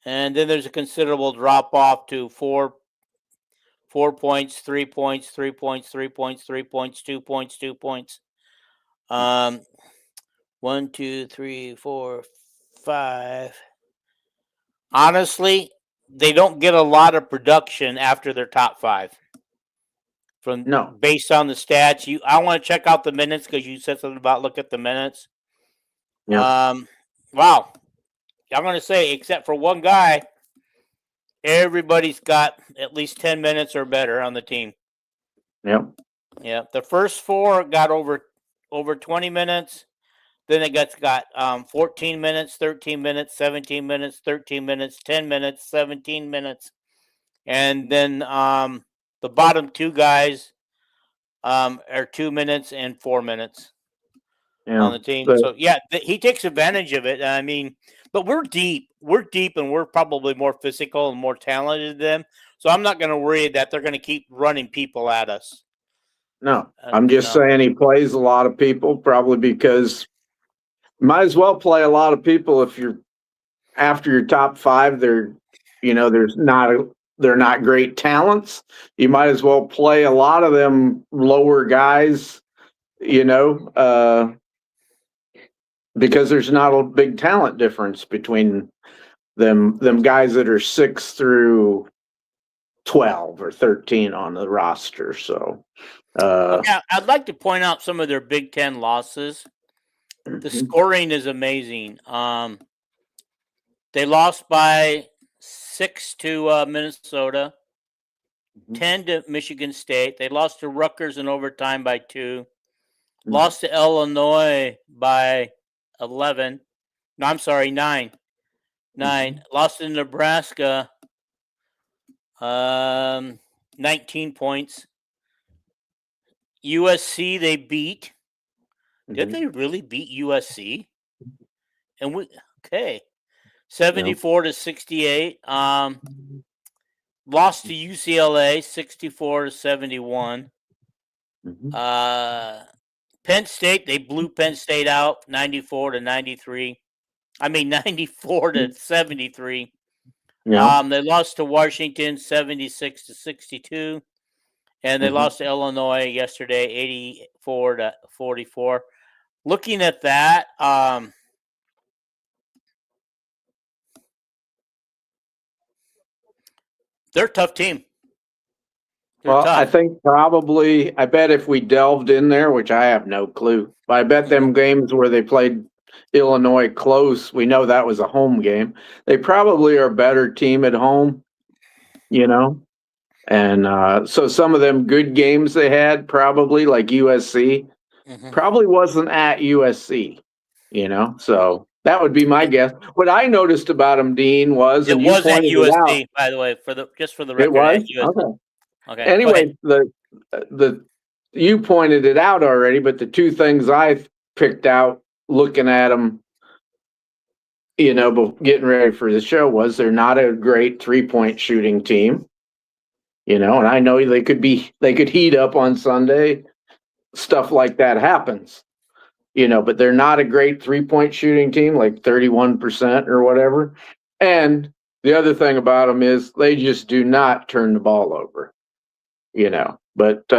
And then there's a considerable drop off to 4 points, 3 points, 3 points, 3 points, 3 points, 2 points, 2 points. 1, 2, 3, 4, 5. Honestly, they don't get a lot of production after their top 5. Based on the stats. I want to check out the minutes because you said something about look at the minutes. Yeah. Wow. I'm going to say, except for one guy, everybody's got at least 10 minutes or better on the team. Yep. Yeah. The first 4 got over 20 minutes. Then it got 14 minutes, 13 minutes, 17 minutes, 13 minutes, 10 minutes, 17 minutes. And then the bottom 2 guys are 2 minutes and 4 minutes on the team. So, yeah, he takes advantage of it. I mean, but we're deep. We're deep, and we're probably more physical and more talented than them. So I'm not going to worry that they're going to keep running people at us. No, I'm just saying he plays a lot of people probably because might as well play a lot of people if you're after your top 5. They're not great talents. You might as well play a lot of them lower guys. because there's not a big talent difference between them guys that are 6 through 12 or 13 on the roster. So, yeah, I'd like to point out some of their Big Ten losses. The scoring is amazing. They lost by 6 to Minnesota, 10 to Michigan State. They lost to Rutgers in overtime by 2. Lost to Illinois by 11. No, I'm sorry, 9. 9. Lost to Nebraska, 19 points. USC they beat. Did they really beat USC? And we 74 to 68. Lost to UCLA 64 to 71. Penn State, they blew Penn State out 94 to 93. I mean 94 to 73. Yeah. They lost to Washington 76 to 62. And they lost to Illinois yesterday 84 to 44. Looking at that, they're a tough team. Well, I think probably, I bet if we delved in there, which I have no clue, but I bet them games where they played Illinois close, we know that was a home game. They probably are a better team at home, you know? And so some of them good games they had, probably like USC, probably wasn't at USC, you know? So that would be my guess. What I noticed about them, Dean, was it was at USC, by the way, just for the record. It was? Okay. Anyway, you pointed it out already, but the two things I picked out looking at them, you know, getting ready for the show was they're not a great 3-point shooting team, you know, and I know they could heat up on Sunday. Stuff like that happens, you know, but they're not a great 3-point shooting team, like 31% or whatever. And the other thing about them is they just do not turn the ball over. You know, but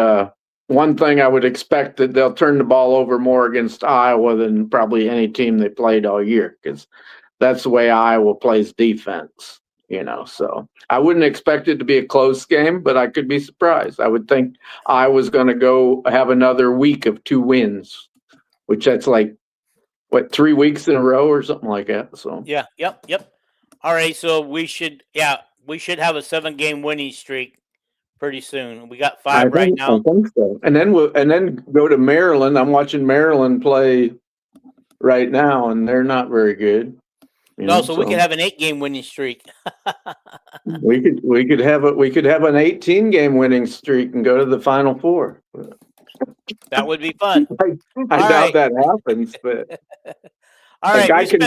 one thing I would expect that they'll turn the ball over more against Iowa than probably any team they played all year, because that's the way Iowa plays defense, you know. So I wouldn't expect it to be a close game, but I could be surprised. I would think Iowa's going to go have another week of 2 wins, which that's like, 3 weeks in a row or something like that. So yeah, yep. All right, so we should have a 7-game winning streak pretty soon. We got 5 right now. I think so. And then go to Maryland. I'm watching Maryland play right now, and they're not very good. We could have an 8-game winning streak. we could have an 18-game winning streak and go to the Final Four. That would be fun. I doubt that happens, but all right, a guy can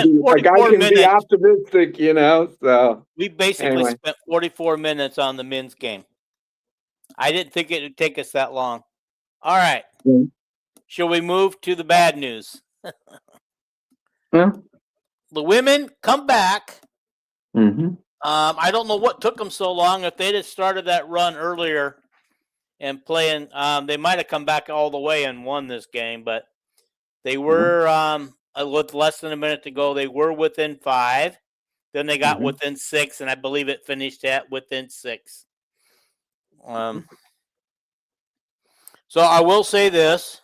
be optimistic, you know. So we basically spent 44 minutes on the men's game. I didn't think it would take us that long. All right. Shall we move to the bad news? The women come back. I don't know what took them so long. If they'd have started that run earlier and playing, they might have come back all the way and won this game. But they were, with less than a minute to go, they were within 5. Then they got within 6, and I believe it finished at within 6. So I will say this.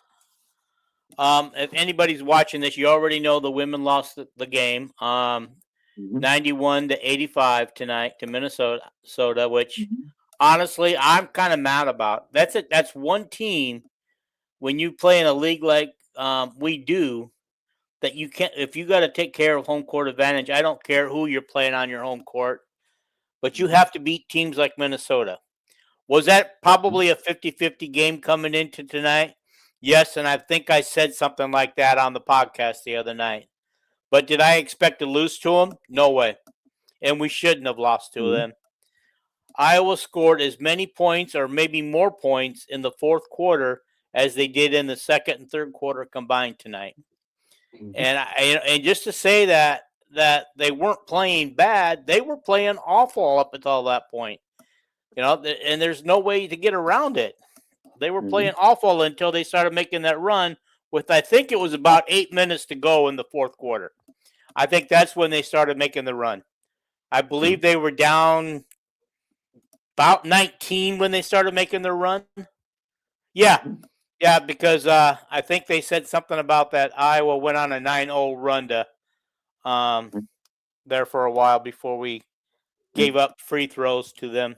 If anybody's watching this, you already know the women lost the game. 91 to 85 tonight to Minnesota, which honestly I'm kind of mad about. That's it. That's one team when you play in a league like we do, that you can't, if you got to take care of home court advantage. I don't care who you're playing on your home court, but you have to beat teams like Minnesota. Was that probably a 50-50 game coming into tonight? Yes, and I think I said something like that on the podcast the other night. But did I expect to lose to them? No way. And we shouldn't have lost to them. Iowa scored as many points or maybe more points in the fourth quarter as they did in the second and third quarter combined tonight. And just to say that they weren't playing bad, they were playing awful up until that point. You know, and there's no way to get around it. They were playing awful until they started making that run with, I think it was about 8 minutes to go in the fourth quarter. I think that's when they started making the run. I believe they were down about 19 when they started making their run. Yeah, because I think they said something about that Iowa went on a 9-0 run to there for a while before we gave up free throws to them.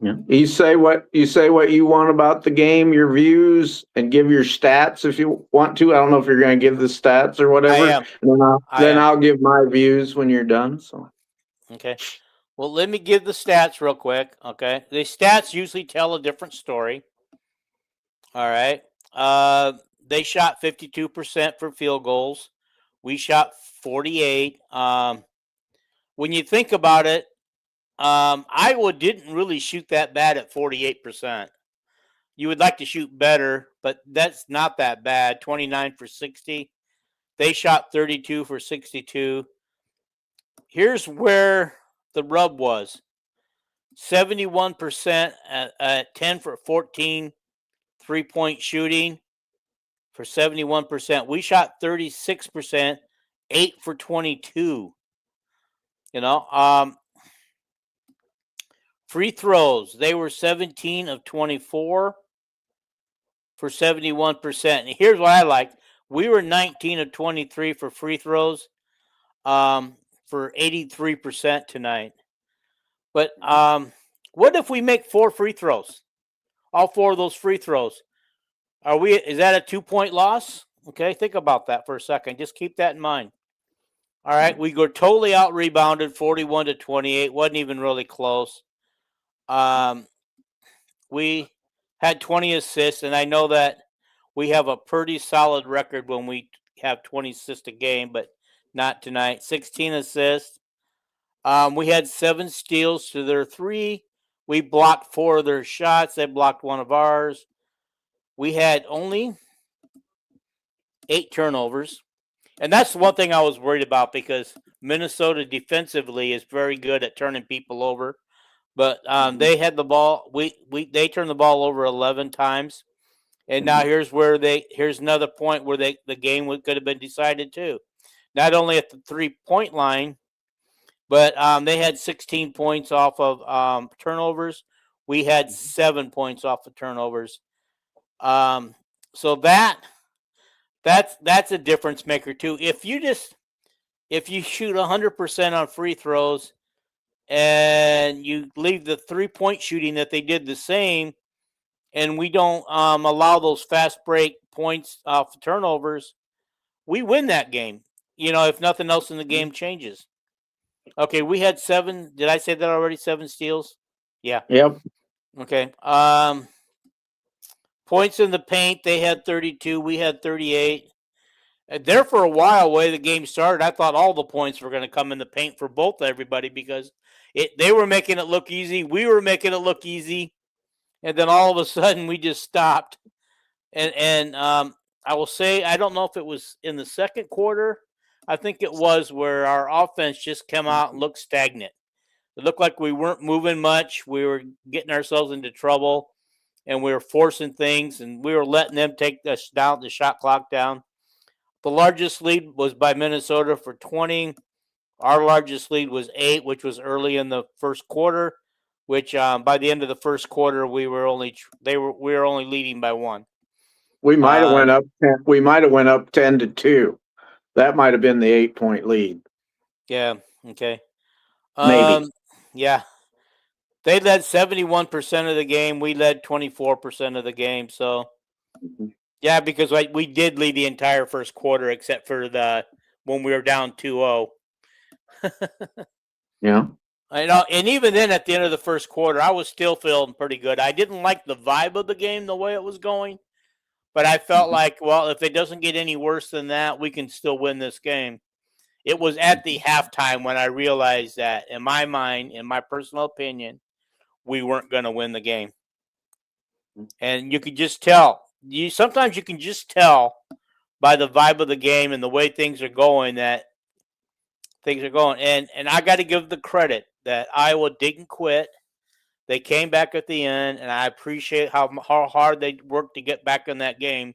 Yeah. You say what you want about the game, your views, and give your stats if you want to. I don't know if you're going to give the stats or whatever. I am. Then I'll give my views when you're done. So. Okay. Well, let me give the stats real quick. Okay. The stats usually tell a different story. All right. They shot 52% for field goals. We shot 48. When you think about it, Iowa didn't really shoot that bad at 48%. You would like to shoot better, but that's not that bad. 29 for 60. They shot 32 for 62. Here's where the rub was. 71% at 10 for 14 3-point shooting for 71%. We shot 36%, 8 for 22. Free throws, they were 17 of 24 for 71%. And here's what I like. We were 19 of 23 for free throws for 83% tonight. But what if we make 4 free throws? All 4 of those free throws. Is that a 2-point loss? Okay, think about that for a second. Just keep that in mind. All right, we were totally out rebounded, 41 to 28. Wasn't even really close. We had 20 assists, and I know that we have a pretty solid record when we have 20 assists a game, but not tonight. 16 assists. We had 7 steals to their 3. We blocked 4 of their shots. They blocked 1 of ours. We had only 8 turnovers. And that's one thing I was worried about because Minnesota defensively is very good at turning people over. But they had the ball. They turned the ball over 11 times. And now here's another point where the game could have been decided too. Not only at the 3-point line, but they had 16 points off of turnovers. We had 7 points off of turnovers. So that's a difference maker too. If you shoot 100% on free throws and you leave the 3-point shooting that they did the same, and we don't allow those fast break points off turnovers, we win that game. If nothing else in the game changes. Okay, we had 7. Did I say that already? 7 steals? Yeah. Yep. Okay. Points in the paint, they had 32. We had 38. And there for a while, the way the game started, I thought all the points were going to come in the paint for both everybody because they were making it look easy. We were making it look easy. And then all of a sudden, we just stopped. And I will say, I don't know if it was in the second quarter. I think it was where our offense just came out and looked stagnant. It looked like we weren't moving much. We were getting ourselves into trouble, and we were forcing things, and we were letting them take us down, the shot clock down. The largest lead was by Minnesota for 20. Our largest lead was 8, which was early in the first quarter. Which by the end of the first quarter, we were only leading by 1. We might have went up. We might have went up 10-2. That might have been the 8-point lead. Yeah. Okay. Maybe. Yeah. They led 71% of the game. We led 24% of the game. So, yeah, because we did lead the entire first quarter except for when we were down 2-0. Yeah. I know, and even then, at the end of the first quarter, I was still feeling pretty good. I didn't like the vibe of the game, the way it was going, but I felt like, well, if it doesn't get any worse than that, we can still win this game. It was at the halftime when I realized that, in my mind, in my personal opinion, we weren't going to win the game. And you could just tell. Sometimes you can just tell by the vibe of the game and the way things are going that things are going. And I got to give the credit that Iowa didn't quit. They came back at the end, and I appreciate how hard they worked to get back in that game.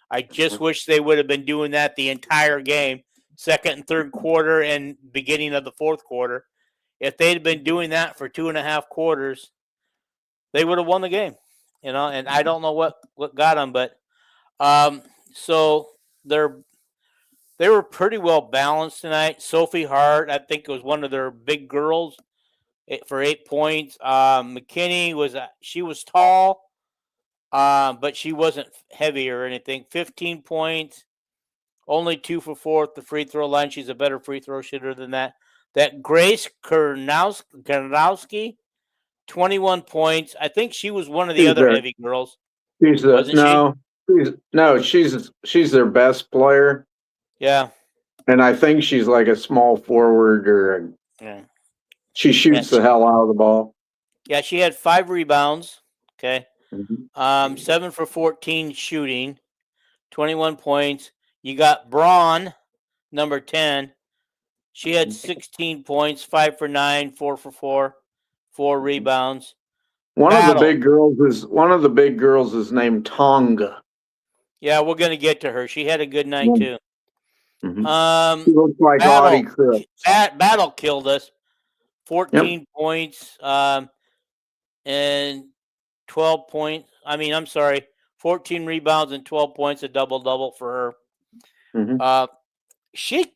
I just wish they would have been doing that the entire game, second and third quarter and beginning of the fourth quarter. If they'd been doing that for 2.5 quarters, they would have won the game. And I don't know what got them, but so they were pretty well balanced tonight. Sophie Hart, I think, was one of their big girls for 8 points. McKinney she was tall, but she wasn't heavy or anything. 15 points, only 2 for 4 at the free throw line. She's a better free throw shooter than that. That Grace Karnowski, 21 points. I think she was one of the other heavy girls. She's their best player. Yeah. And I think she's like a small forward she shoots the hell out of the ball. Yeah, she had 5 rebounds. Okay. Mm-hmm. 7 for 14 shooting, 21 points. You got Braun, number 10. She had 16 points, 5 for 9, 4 for 4, 4 rebounds. One of the big girls is named Tonga. Yeah, we're gonna get to her. She had a good night too. Mm-hmm. She looks like Audie Cripps. Battle killed us. 14 points and 12 points. 14 rebounds and 12 points, a double-double for her. Mm-hmm. She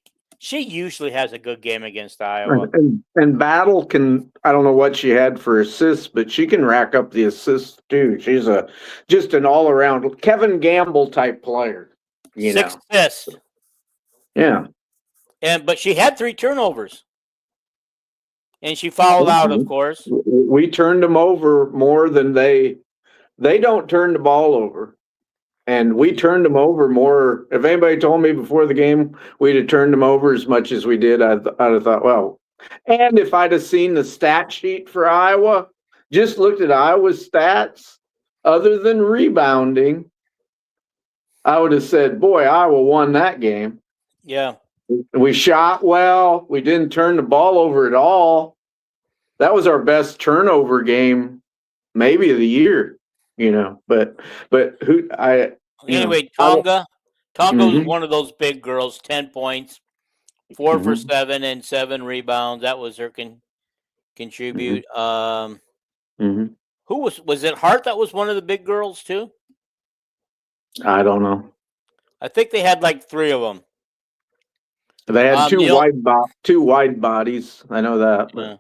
usually has a good game against Iowa. And Battle I don't know what she had for assists, but she can rack up the assists too. She's just an all-around Kevin Gamble type player. 6 assists. Yeah. But she had 3 turnovers. And she fouled out, of course. We turned them over more than they don't turn the ball over. And we turned them over more. If anybody told me before the game we'd have turned them over as much as we did, I'd have thought, well. And if I'd have seen the stat sheet for Iowa, just looked at Iowa's stats, other than rebounding, I would have said, boy, Iowa won that game. Yeah. We shot well. We didn't turn the ball over at all. That was our best turnover game, maybe of the year, But Tonga was one of those big girls. 10 points, 4 for 7, and 7 rebounds. That was her contribute. Who was it? Hart that was one of the big girls too? I don't know. I think they had like 3 of them. They had two wide bodies. I know that. But. Yeah.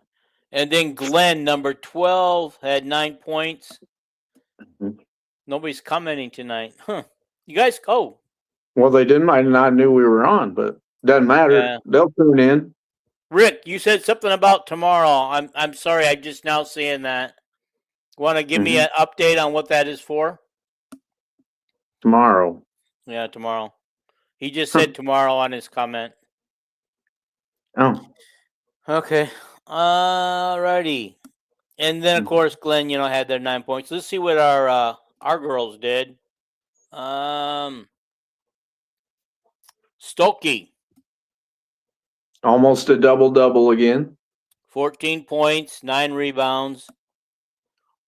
And then Glenn, number 12, had 9 points. Mm-hmm. Nobody's commenting tonight. Huh. You guys go. Well, they didn't. I knew we were on, but doesn't matter. Yeah. They'll tune in. Rick, you said something about tomorrow. I'm sorry, I'm just now seeing that. Want to give me an update on what that is for? Tomorrow. Yeah, tomorrow. He just said tomorrow on his comment. Oh. Okay. Alrighty. And then of course Glenn, had their 9 points. Let's see what our girls did. Stokey. Almost a double again. 14 points, 9 rebounds,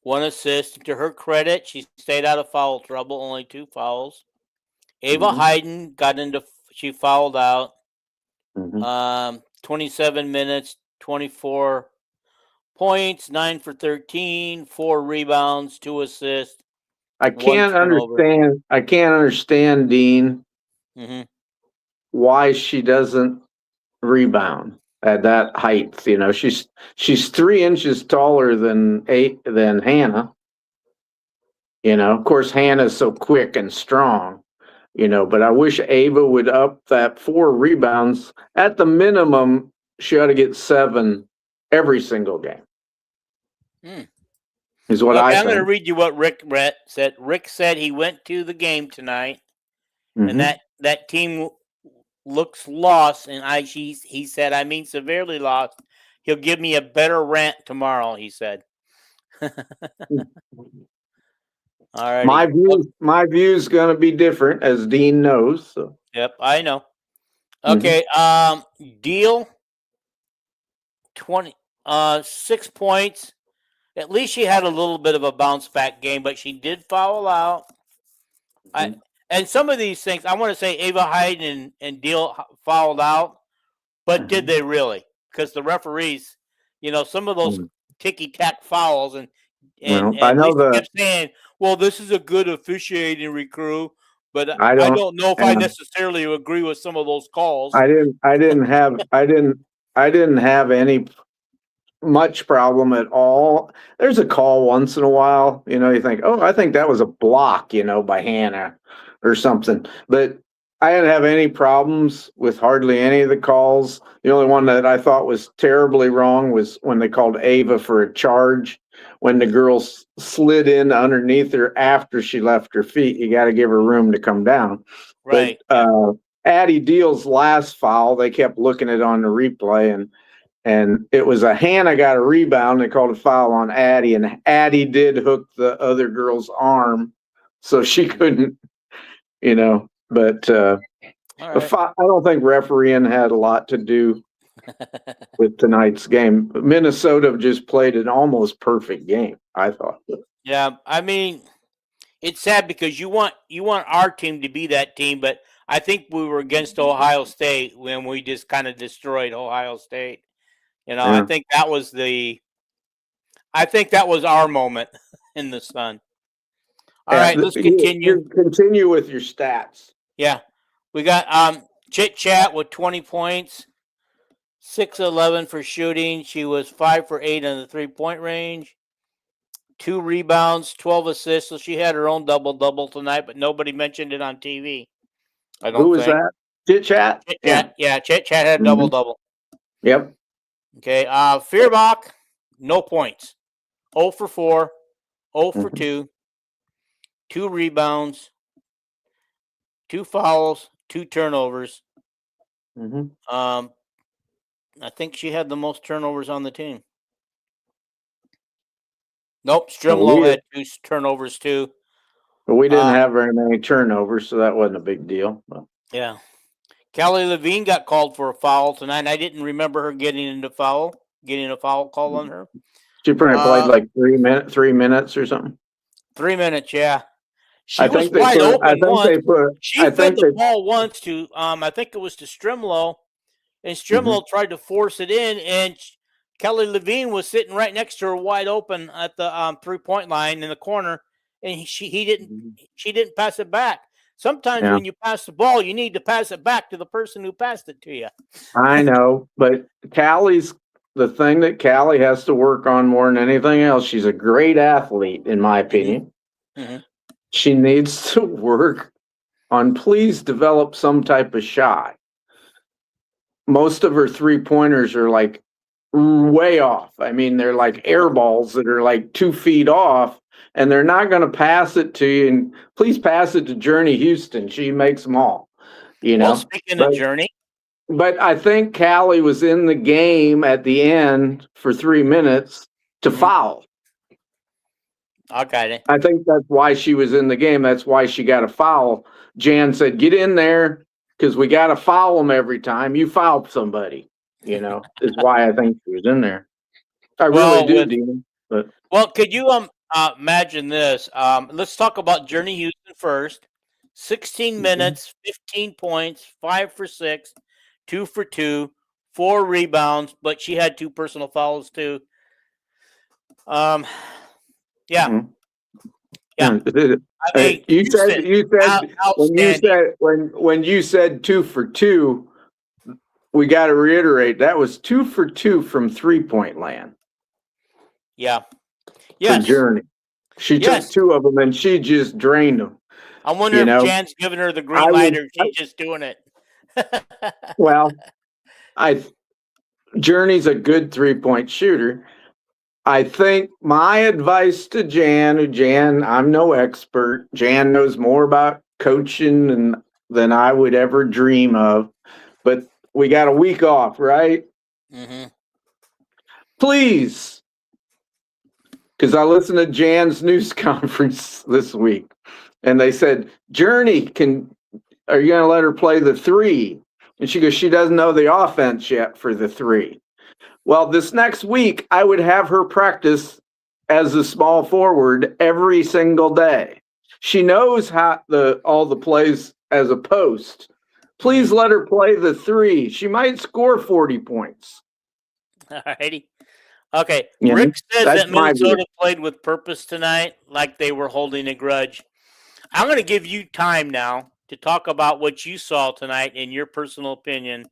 1 assist. To her credit, she stayed out of foul trouble, only 2 fouls. Ava Hayden she fouled out. 27 minutes, 24 points, 9 for 13, 4 rebounds, 2 assists. I can't understand, Dean, why she doesn't rebound at that height. She's 3 inches taller than Hannah. Of course, Hannah's so quick and strong. But I wish Ava would up that 4 rebounds. At the minimum, she ought to get 7 every single game. Is what I think. I'm going to read you what Rick said. Rick said he went to the game tonight, and that team looks lost. And he said, I mean severely lost. He'll give me a better rant tomorrow, he said. All right. My view is going to be different, as Dean knows. So. Yep, I know. Okay, Deal 6 points. At least she had a little bit of a bounce back game, but she did foul out. and some of these things, I want to say Ava Hyde and Deal fouled out, but did they really? Because the referees, some of those ticky-tack fouls, and I know Lisa kept saying, well, this is a good officiating recruit, but I don't know if I necessarily agree with some of those calls. I didn't have any much problem at all. There's a call once in a while, you think, oh, I think that was a block, by Hannah or something. But I didn't have any problems with hardly any of the calls. The only one that I thought was terribly wrong was when they called Ava for a charge. When the girl slid in underneath her after she left her feet, you got to give her room to come down. Right. But Addie Deal's last foul, they kept looking at it on the replay, and it was a Hannah got a rebound. They called a foul on Addie, and Addie did hook the other girl's arm, so she couldn't, But I don't think refereeing had a lot to do with tonight's game. Minnesota just played an almost perfect game, I thought. Yeah, I mean, it's sad because you want our team to be that team, but I think we were against Ohio State when we just kind of destroyed Ohio State. I think that was our moment in the sun. All right, let's continue. Continue with your stats. Yeah, we got Chit Chat with 20 points, 6-11 for shooting. She was 5 for 8 in the 3-point range, 2 rebounds, 12 assists. So she had her own double tonight, but nobody mentioned it on TV. I don't. Who was that? Chit Chat. Chit Chat. Yeah, Chit Chat had a double. Yep. Okay. Feuerbach, no points. 0 for 4, 0 for 2, 2 rebounds, 2 fouls, 2 turnovers. I think she had the most turnovers on the team. Nope, Strimlow had 2 turnovers too. But we didn't have very many turnovers, so that wasn't a big deal. But. Yeah. Callie Levine got called for a foul tonight. I didn't remember her getting a foul call on her. She probably played like 3 minutes or something. 3 minutes, yeah. She was wide open once. She fed the ball once to, I think it was to Strimlow, and Strimlow tried to force it in, and Kelly Levine was sitting right next to her, wide open at the 3-point line in the corner, and she didn't pass it back. Sometimes when you pass the ball, you need to pass it back to the person who passed it to you. I know, but the thing that Callie has to work on more than anything else, she's a great athlete, in my opinion. She needs to work on please develop some type of shot. Most of her 3-pointers are like way off. I mean, they're like air balls that are like 2 feet off, and they're not going to pass it to you. And please pass it to Journey Houston. She makes them all, Well, speaking of Journey. But I think Callie was in the game at the end for 3 minutes to foul. Okay. I think that's why she was in the game. That's why she got a foul. Jan said, get in there because we got to foul them every time. You foul somebody, is why I think she was in there. I really do, Dean. But. Well, could you imagine this? Let's talk about Journey Houston first. 16 minutes, 15 points, 5 for 6, 2 for 2, 4 rebounds, but she had 2 personal fouls too. Yeah. Yeah. I mean, you said when you said 2 for 2, we got to reiterate that was 2 for 2 from 3-point land. Yeah. Yes. For Journey. She took 2 of them and she just drained them. I wonder if Jan's giving her the green light or she's just doing it. Well, Journey's a good 3-point shooter. I think my advice to Jan, I'm no expert. Jan knows more about coaching than I would ever dream of. But we got a week off, right? Please. Because I listened to Jan's news conference this week. And they said, Journey, are you going to let her play the 3? And she goes, she doesn't know the offense yet for the 3. Well, this next week, I would have her practice as a small forward every single day. She knows how all the plays as a post. Please let her play the 3. She might score 40 points. All righty. Okay. You know, Rick says that's that my view. Minnesota played with purpose tonight, like they were holding a grudge. I'm going to give you time now to talk about what you saw tonight in your personal opinion.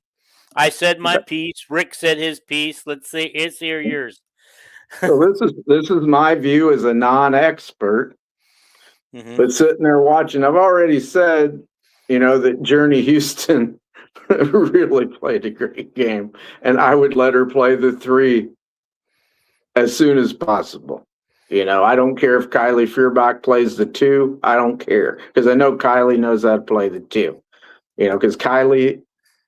I said my piece. Rick said his piece. Let's hear yours. So this is my view as a non-expert, but sitting there watching. I've already said, that Journey Houston really played a great game, and I would let her play the 3 as soon as possible. I don't care if Kylie Feuerbach plays the 2. I don't care, because I know Kylie knows how to play the 2. Because Kylie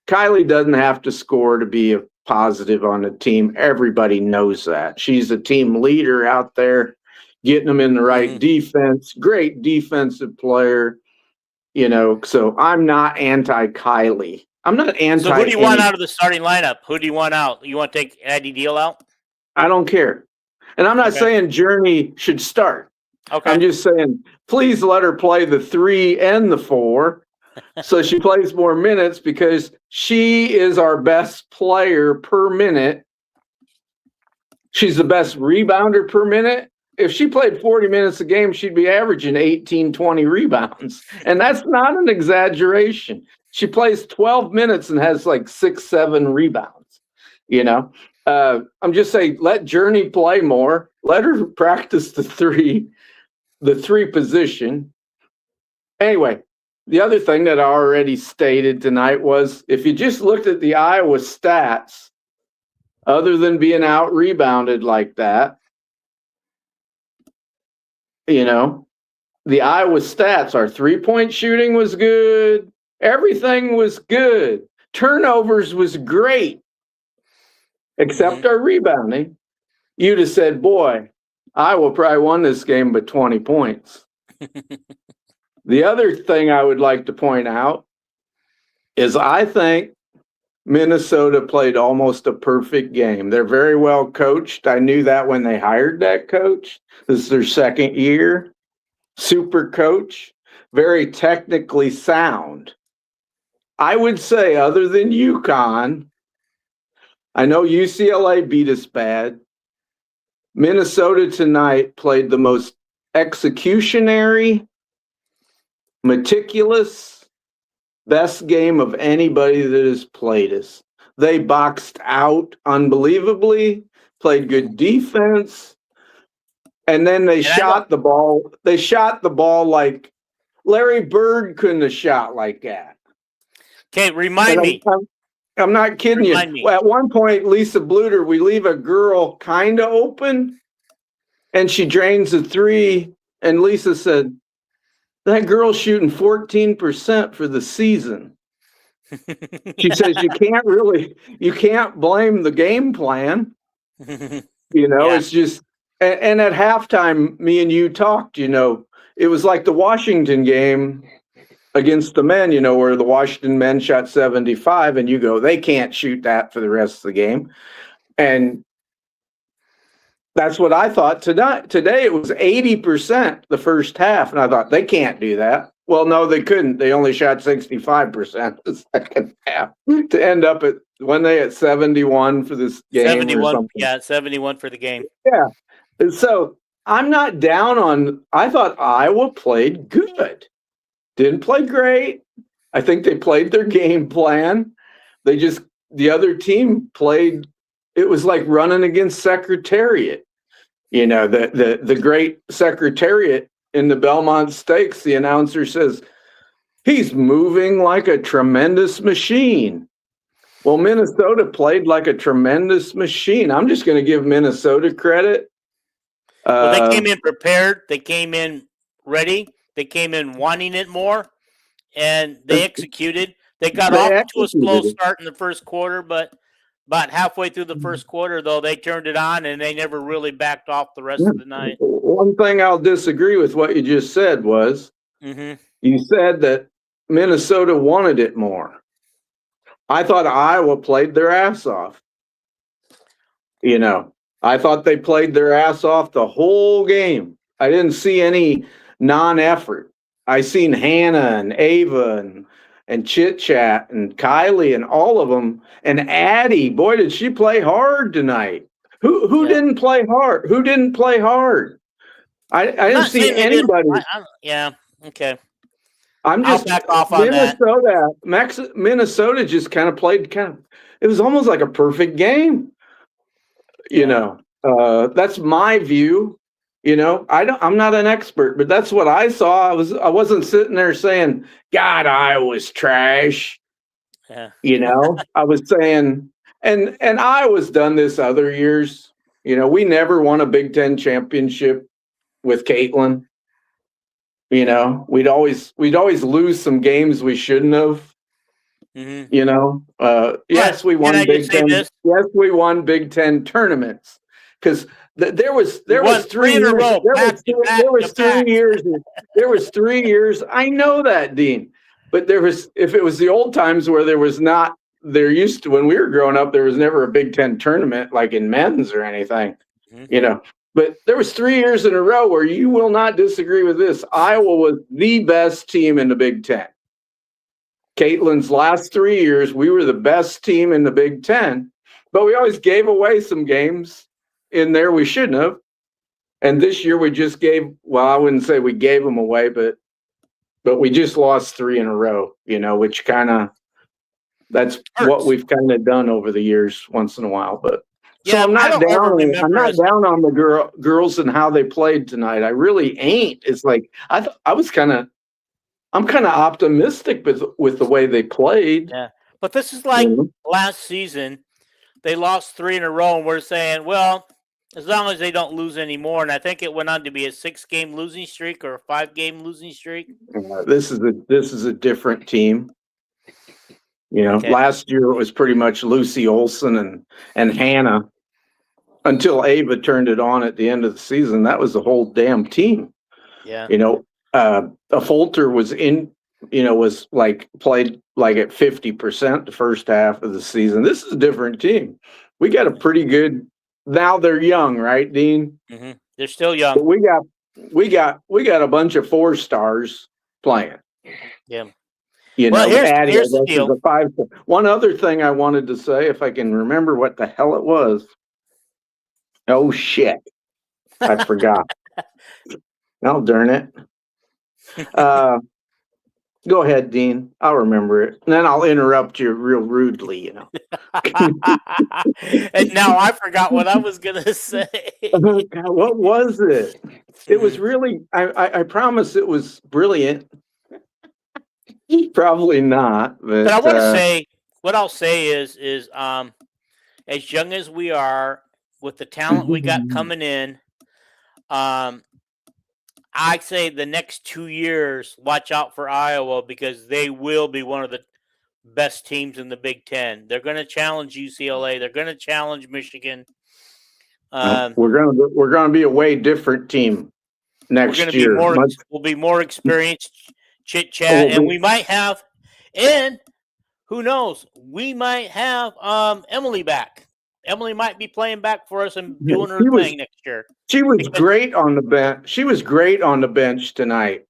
doesn't have to score to be a positive on the team. Everybody knows that. She's a team leader out there, getting them in the right defense. Great defensive player. So I'm not anti-Kylie. I'm not anti. So who do you want out of the starting lineup? Who do you want out? You want to take Addie Deal out? I don't care. And I'm not saying Journey should start. Okay. I'm just saying, please let her play the 3 and the 4 so she plays more minutes, because she is our best player per minute. She's the best rebounder per minute. If she played 40 minutes a game, she'd be averaging 18, 20 rebounds. And that's not an exaggeration. She plays 12 minutes and has like 6, 7 rebounds. I'm just saying, let Journey play more. Let her practice the 3 position. Anyway, the other thing that I already stated tonight was, if you just looked at the Iowa stats, other than being out rebounded like that, the Iowa stats, our 3-point shooting was good. Everything was good. Turnovers was great, except our rebounding. You'd have said, boy, Iowa probably won this game by 20 points. The other thing I would like to point out is I think Minnesota played almost a perfect game. They're very well coached. I knew that when they hired that coach. This is their second year. Super coach, very technically sound. I would say, other than UConn, I know UCLA beat us bad. Minnesota tonight played the most executionary, meticulous, best game of anybody that has played us. They boxed out unbelievably, played good defense, and then they shot the ball. They shot the ball like Larry Bird couldn't have shot like that. Okay, remind me. I'm not kidding you. At one point, Lisa Bluter, we leave a girl kind of open, and she drains a 3, and Lisa said, that girl's shooting 14% for the season. She says you can't blame the game plan. It's just, and at halftime, me and you talked, it was like the Washington game against the men, where the Washington men shot 75, and you go, they can't shoot that for the rest of the game. And that's what I thought tonight. Today it was 80% the first half, and I thought they can't do that. Well, no, they couldn't. They only shot 65% the second half to end up at, when they at 71 for this game. 71, 71 for the game. Yeah. And so I'm not down on. I thought Iowa played good. Didn't play great. I think they played their game plan. The other team played. It was like running against Secretariat. The great Secretariat in the Belmont Stakes, the announcer says, he's moving like a tremendous machine. Well, Minnesota played like a tremendous machine. I'm just going to give Minnesota credit. Well, they came in prepared. They came in ready. They came in wanting it more, and they executed. They got off to a slow start in the first quarter, but about halfway through the first quarter, though, they turned it on, and they never really backed off the rest of the night. One thing I'll disagree with what you just said was you said that Minnesota wanted it more. I thought Iowa played their ass off. I thought they played their ass off the whole game. I didn't see any non-effort. I seen Hannah and Ava and Chit Chat and Kylie and all of them. And Addie, boy, did she play hard tonight. Who didn't play hard? Who didn't play hard? I didn't see anybody. Yeah. Okay. I'm just back off on that. Minnesota just kind of played it was almost like a perfect game. You know, that's my view. You know, I'm not an expert, but that's what I saw. I wasn't sitting there saying, God, Iowa's trash. Yeah. You know, I was saying, and Iowa's done this other years. You know, we never won a Big Ten championship with Caitlin. You know, we'd always lose some games we shouldn't have. Mm-hmm. You know, yes, we won Big Ten. Yes, we won Big Ten tournaments because there was 3 in a row. There was 3 years. There was 3 years. I know that, Dean, but if it was the old times where there used to, when we were growing up, there was never a Big Ten tournament like in men's or anything. Mm-hmm. You know. But there was 3 years in a row where you will not disagree with this. Iowa was the best team in the Big Ten. Caitlin's last 3 years, we were the best team in the Big Ten, but we always gave away some games in there we shouldn't have. And this year we just I wouldn't say we gave them away, but we just lost 3 in a row, you know, which that's what we've kind of done over the years once in a while, but. So I'm not down on the girls and how they played tonight. I really ain't. It's like I'm kind of optimistic with the way they played. Yeah, but this is like last season. They lost 3 in a row, and we're saying, well, as long as they don't lose anymore. And I think it went on to be a 6-game losing streak or a 5-game losing streak. This is a different team. You know, last year it was pretty much Lucy Olson and Hannah. Until Ava turned it on at the end of the season, that was the whole damn team. Yeah. You know, Folter was played like at 50% the first half of the season. This is a different team. We got a pretty good. Now they're young, right, Dean? Mm-hmm. They're still young. But we got a bunch of 4 stars playing. Yeah. You know, here's the deal. One other thing I wanted to say, if I can remember what the hell it was. Oh, shit. I forgot. Oh, darn it. Go ahead, Dean. I'll remember it. And then I'll interrupt you real rudely, you know. And now I forgot what I was going to say. What was it? It was really, I promise it was brilliant. Probably not. But I want to say, what I'll say is as young as we are, with the talent we got coming in, I say the next 2 years, watch out for Iowa because they will be one of the best teams in the Big Ten. They're going to challenge UCLA. They're going to challenge Michigan. We're going to be a way different team next year. We'll be more experienced, chit chat, and we might have, and who knows, we might have Emily back. Emily might be playing back for us and doing her thing next year. She was great on the bench. She was great on the bench tonight.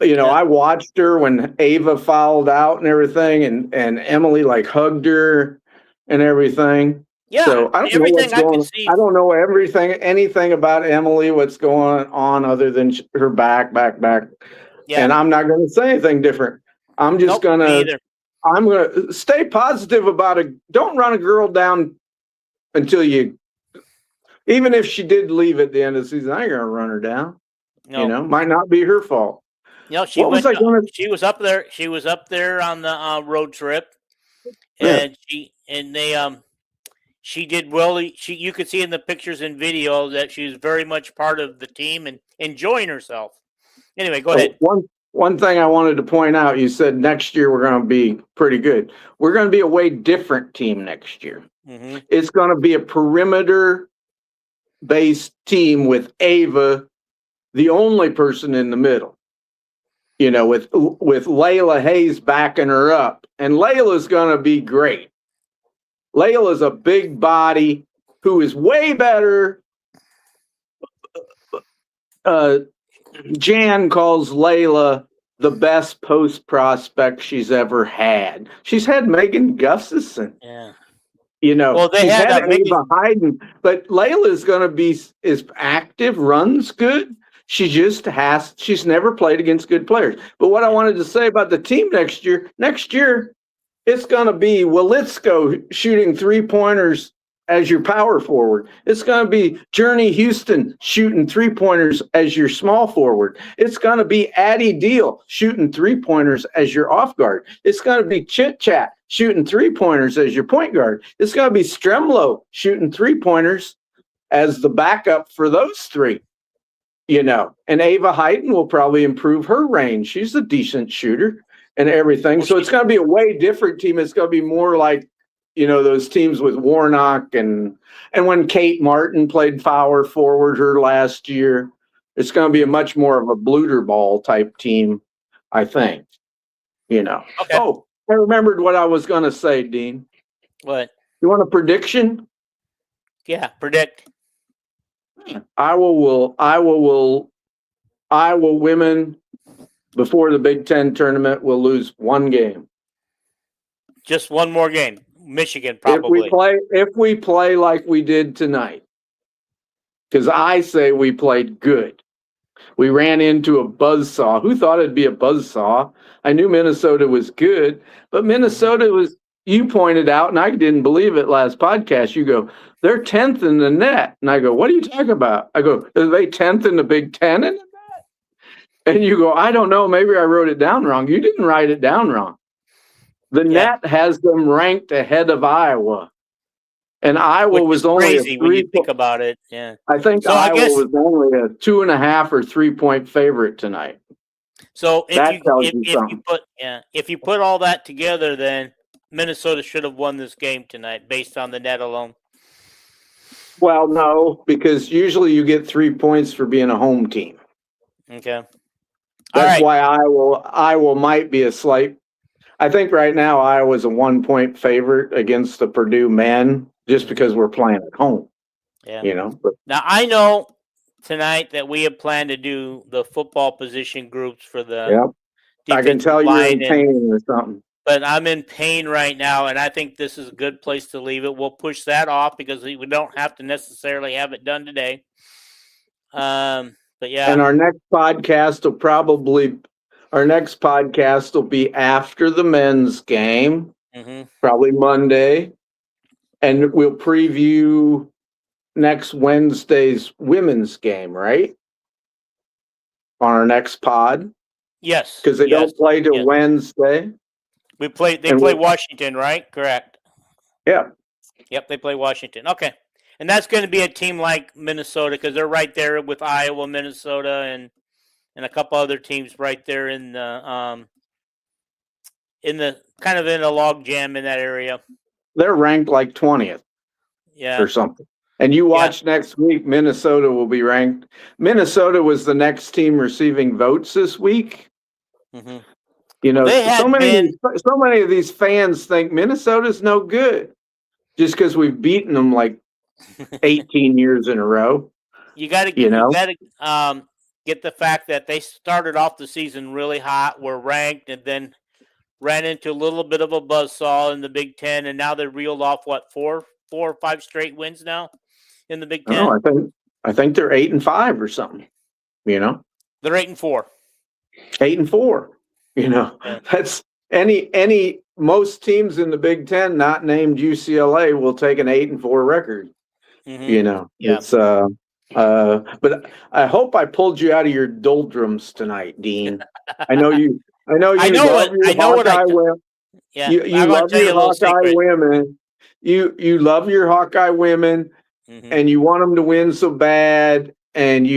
You know, I watched her when Ava fouled out and everything, and Emily hugged her and everything. Yeah, so I don't know what's going on. I don't know anything about Emily, what's going on other than her back. Yeah. And I'm not going to say anything different. I'm just I'm going to stay positive about it. Don't run a girl down until even if she did leave at the end of the season, I ain't going to run her down. No. You know, might not be her fault. No, she was up there. She was up there on the road trip, and she did well. You could see in the pictures and video that she was very much part of the team and enjoying herself. Anyway, go ahead. One thing I wanted to point out, you said next year we're going to be pretty good. We're going to be a way different team next year. Mm-hmm. It's going to be a perimeter-based team with Ava, the only person in the middle. You know, with Layla Hayes backing her up. And Layla's going to be great. Layla's a big body who is way better Jan calls Layla the best post prospect she's ever had. She's had Megan Gustafson. Yeah. Well, they she's had had Megan Ava Hayden, but Layla's going to is active, runs good. She's never played against good players. But what I wanted to say about the team next year, it's going to be Walitsko shooting 3-pointers as your power forward. It's going to be Journey Houston shooting 3-pointers as your small forward. It's going to be Addie Deal shooting 3-pointers as your off guard. It's going to be Chit Chat shooting 3-pointers as your point guard. It's going to be Stremlo shooting 3-pointers as the backup for those three. And Ava Hayden will probably improve her range. She's a decent shooter and everything. So it's going to be a way different team. It's going to be more like, those teams with Warnock and when Kate Martin played power forward her last year. It's going to be a much more of a Bluter ball type team, I think. Okay. Oh, I remembered what I was going to say, Dean. What? You want a prediction? Yeah, predict. Iowa women before the Big Ten tournament will lose one game. Just one more game. Michigan, probably. If we play like we did tonight, because I say we played good. We ran into a buzzsaw. Who thought it'd be a buzzsaw? I knew Minnesota was good, but Minnesota was, you pointed out, and I didn't believe it last podcast. You go, they're 10th in the net. And I go, what are you talking about? I go, are they 10th in the Big Ten in the net? And you go, I don't know. Maybe I wrote it down wrong. You didn't write it down wrong. The net has them ranked ahead of Iowa. And Iowa was only crazy when you think about it. Yeah. I think Iowa was only a 2.5 or 3-point favorite tonight. So if you put all that together, then Minnesota should have won this game tonight based on the net alone. Well, no, because usually you get 3 points for being a home team. Okay. That's why Iowa might be a slight. I think right now Iowa's a 1-point favorite against the Purdue men just because we're playing at home. Yeah. But now I know tonight that we have planned to do the football position groups for the. Yep. I can tell you're in pain or something. But I'm in pain right now, and I think this is a good place to leave it. We'll push that off because we don't have to necessarily have it done today. But yeah. And our next podcast will be after the men's game, probably Monday, and we'll preview next Wednesday's women's game, right? On our next pod. Yes. Because they don't play till Wednesday. They play Washington, right? Correct. Yeah. Yep, they play Washington. Okay. And that's going to be a team like Minnesota because they're right there with Iowa, Minnesota, and a couple other teams right there in the kind of in a log jam in that area. They're ranked like 20th. Yeah. Or something. And you watch next week, Minnesota will be ranked. Minnesota was the next team receiving votes this week. Mm-hmm. So many of these fans think Minnesota's no good just because we've beaten them like 18 years in a row. You got to get the fact that they started off the season really hot, were ranked, and then ran into a little bit of a buzzsaw in the Big Ten, and now they reeled off four or 5 straight wins now in the Big Ten. I think they're 8-5 or something. They're 8-4. 8-4. That's most teams in the Big Ten not named UCLA will take an 8-4 record. Mm-hmm. It's but I hope I pulled you out of your doldrums tonight, Dean. I know you love your Hawkeye women. Yeah, you love your Hawkeye women. You love your Hawkeye women, and you want them to win so bad, and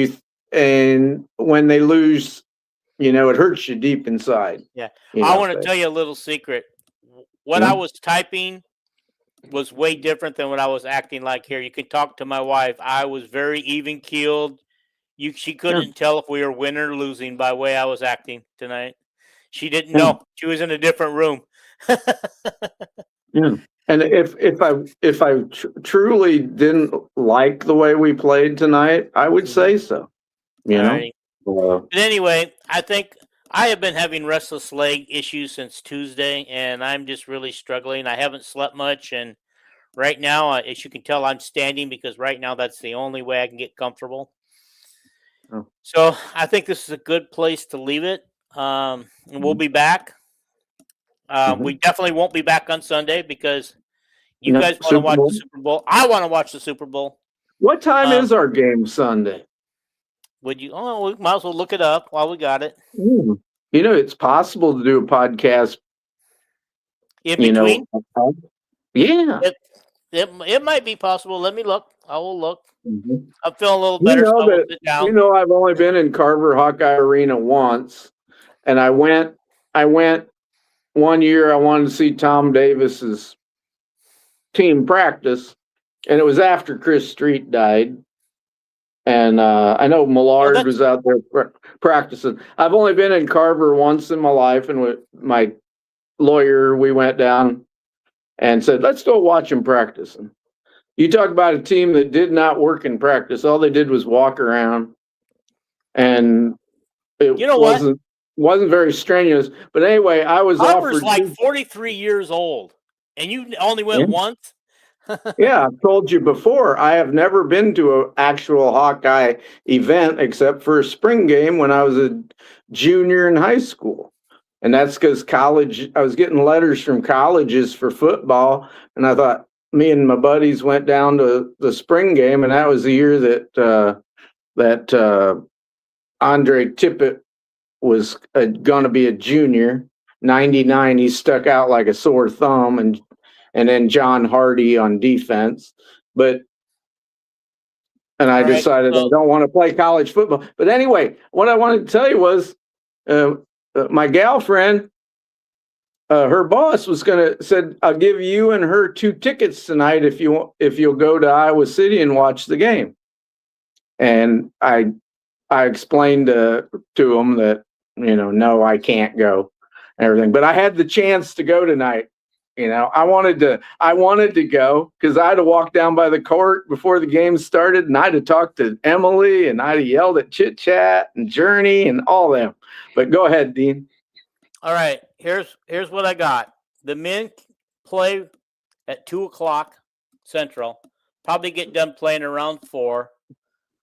when they lose, it hurts you deep inside. Yeah. I want to tell you a little secret. What I was typing was way different than what I was acting like here. You can talk to my wife. I was very even keeled. She couldn't tell if we were winning or losing by the way I was acting tonight. She didn't know. She was in a different room. Yeah. And if I truly didn't like the way we played tonight, I would say so. Right. But anyway, I think I have been having restless leg issues since Tuesday, and I'm just really struggling. I haven't slept much, and right now, as you can tell, I'm standing because right now that's the only way I can get comfortable. Oh. So I think this is a good place to leave it. And we'll be back. We definitely won't be back on Sunday because you guys want to watch the Super Bowl. I want to watch the Super Bowl. What time is our game Sunday? Would you? Oh, we might as well look it up while we got it. You know, it's possible to do a podcast in between. Yeah, it might be possible. Let me look. I will look. I'm feeling a little better. So that, sit down. You know, I've only been in Carver Hawkeye Arena once, and I went 1 year. I wanted to see Tom Davis's team practice, and it was after Chris Street died. And I know Millard was out there practicing. I've only been in Carver once in my life, and with my lawyer, we went down and said, let's go watch him practice. And you talk about a team that did not work in practice. All they did was walk around, and it wasn't very strenuous. But anyway, I was Harper's offered like 43 years old, and you only went once? Yeah, I've told you before, I have never been to an actual Hawkeye event except for a spring game when I was a junior in high school. And that's because I was getting letters from colleges for football. And I thought, me and my buddies went down to the spring game. And that was the year that Andre Tippett was going to be a junior. 99, he stuck out like a sore thumb. And then John Hardy on defense. And I decided I don't want to play college football. But anyway, what I wanted to tell you was my gal friend, her boss said, I'll give you and her 2 tickets tonight if you'll go to Iowa City and watch the game. And I explained to them that, no, I can't go and everything. But I had the chance to go tonight. I wanted to go because I had to walk down by the court before the game started, and I'd have talked to Emily, and I'd have yelled at Chit Chat and Journey and all them. But go ahead, Dean. All right, here's what I got. The Minn play at 2:00 Central. Probably get done playing around 4.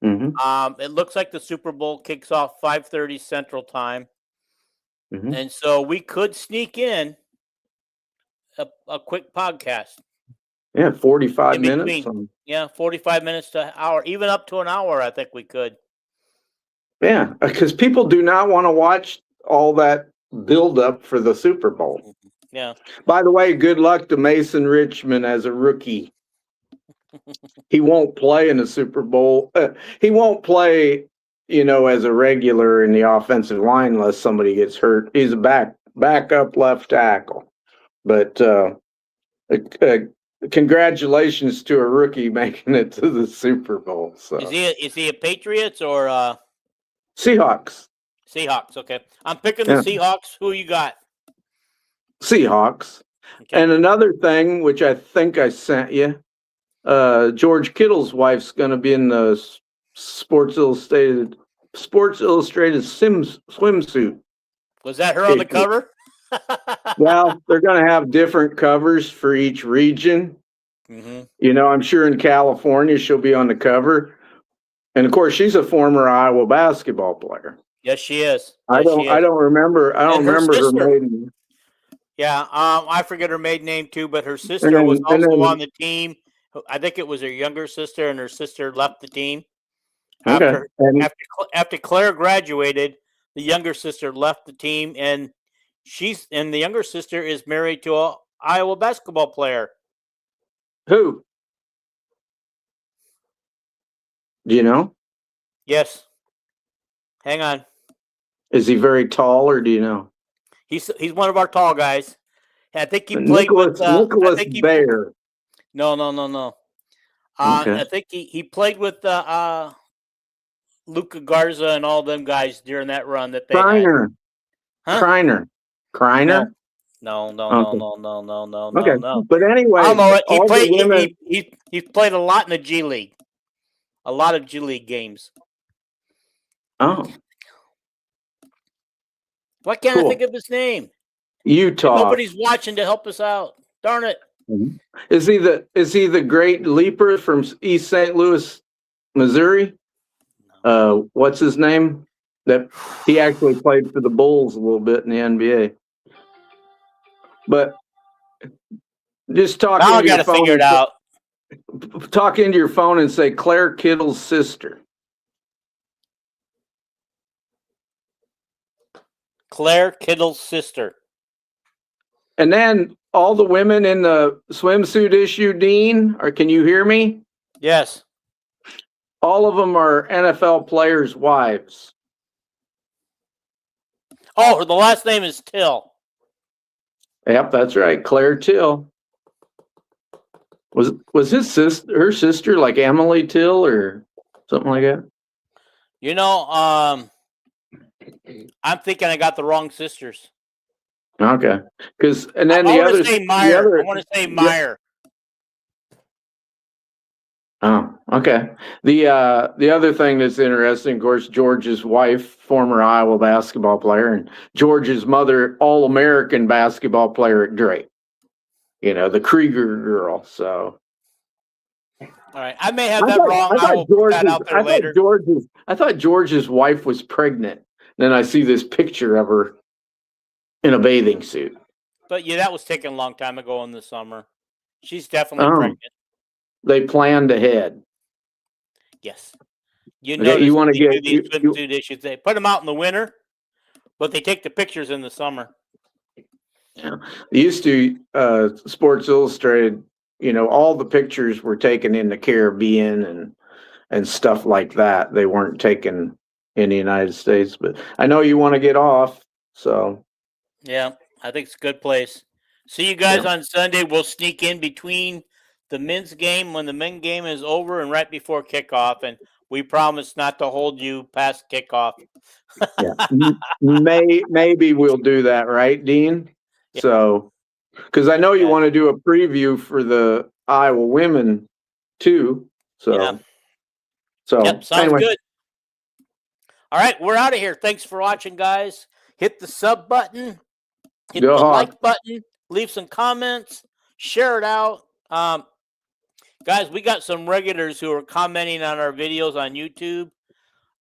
It looks like the Super Bowl kicks off 5:30 Central Time, and so we could sneak in a quick podcast. Yeah, 45 minutes. Yeah, 45 minutes to an hour, even up to an hour, I think we could. Yeah, because people do not want to watch all that build up for the Super Bowl. Yeah. By the way, good luck to Mason Richmond as a rookie. He won't play in the Super Bowl. He won't play, as a regular in the offensive line unless somebody gets hurt. He's a backup left tackle. But congratulations to a rookie making it to the Super Bowl. So is he a Patriots or Seahawks? Seahawks. Okay, I'm picking the Seahawks. Who you got? Seahawks. Okay. And another thing, which I think I sent you, George Kittle's wife's going to be in the Sports Illustrated swimsuit. Was that her on the cover? Well, they're going to have different covers for each region. I'm sure in California she'll be on the cover, and of course she's a former Iowa basketball player. Yes, she is. I don't remember. I don't remember her maiden name. Yeah, I forget her maiden name too, but her sister was also on the team. I think it was her younger sister, and her sister left the team after Claire graduated. The younger sister left the team, and the younger sister is married to an Iowa basketball player. Who? Do you know? Yes. Hang on. Is he very tall, or do you know? He's one of our tall guys. I think he played Nicholas Baer. No. I think he played with Luca Garza and all them guys during that run that they Kreiner. Huh? Kreiner? No. Okay. No. But anyway, I don't know. He played a lot in the G League. A lot of G League games. Oh. Why can't I think of his name? Utah. And nobody's watching to help us out. Darn it. Is he the great leaper from East St. Louis, Missouri? What's his name? That he actually played for the Bulls a little bit in the NBA. But just talking Now I to your got to phone. figure it out. Talk into your phone and say Claire Kittle's sister. Claire Kittle's sister. And then all the women in the swimsuit issue, Dean, or can you hear me? Yes. All of them are NFL players' wives. Oh, the last name is Till. Yep, that's right. Claire Till. Was her sister like Emily Till or something like that? You know, I'm thinking I got the wrong sisters. Okay, because I want to say Meyer. I want to say Meyer. Oh, okay. The other thing that's interesting, of course, George's wife, former Iowa basketball player, and George's mother, All-American basketball player at Drake. You know, the Krieger girl. So, all right, I may have that wrong. I will put that out there later. I thought George's wife was pregnant. Then I see this picture of her in a bathing suit. But yeah, that was taken a long time ago in the summer. She's definitely pregnant. They planned ahead. Yes. You know, you want to get these swimsuit issues. They put them out in the winter, but they take the pictures in the summer. Yeah. They used to Sports Illustrated, you know, all the pictures were taken in the Caribbean and stuff like that. They weren't taken in the United States, but I know you want to get off, so yeah, I think it's a good place. See you guys on Sunday. We'll sneak in between the men's game when the men's game is over and right before kickoff, and we promise not to hold you past kickoff. Yeah, maybe we'll do that, right, Dean? Yeah. So, because I know you want to do a preview for the Iowa women too. So, sounds good. All right, we're out of here. Thanks for watching, guys. Hit the sub button, hit the like button, leave some comments, share it out. Guys, we got some regulars who are commenting on our videos on YouTube.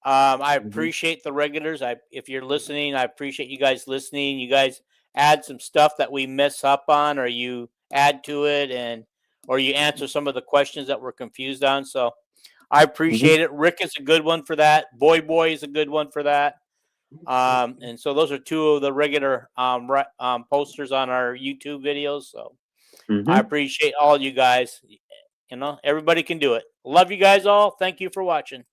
I appreciate the regulars. If you're listening, I appreciate you guys listening. You guys add some stuff that we mess up on, or you add to it, or you answer some of the questions that we're confused on. So I appreciate it. Rick is a good one for that. Boy is a good one for that. And so those are two of the regular posters on our YouTube videos. So I appreciate all you guys. You know, everybody can do it. Love you guys all. Thank you for watching.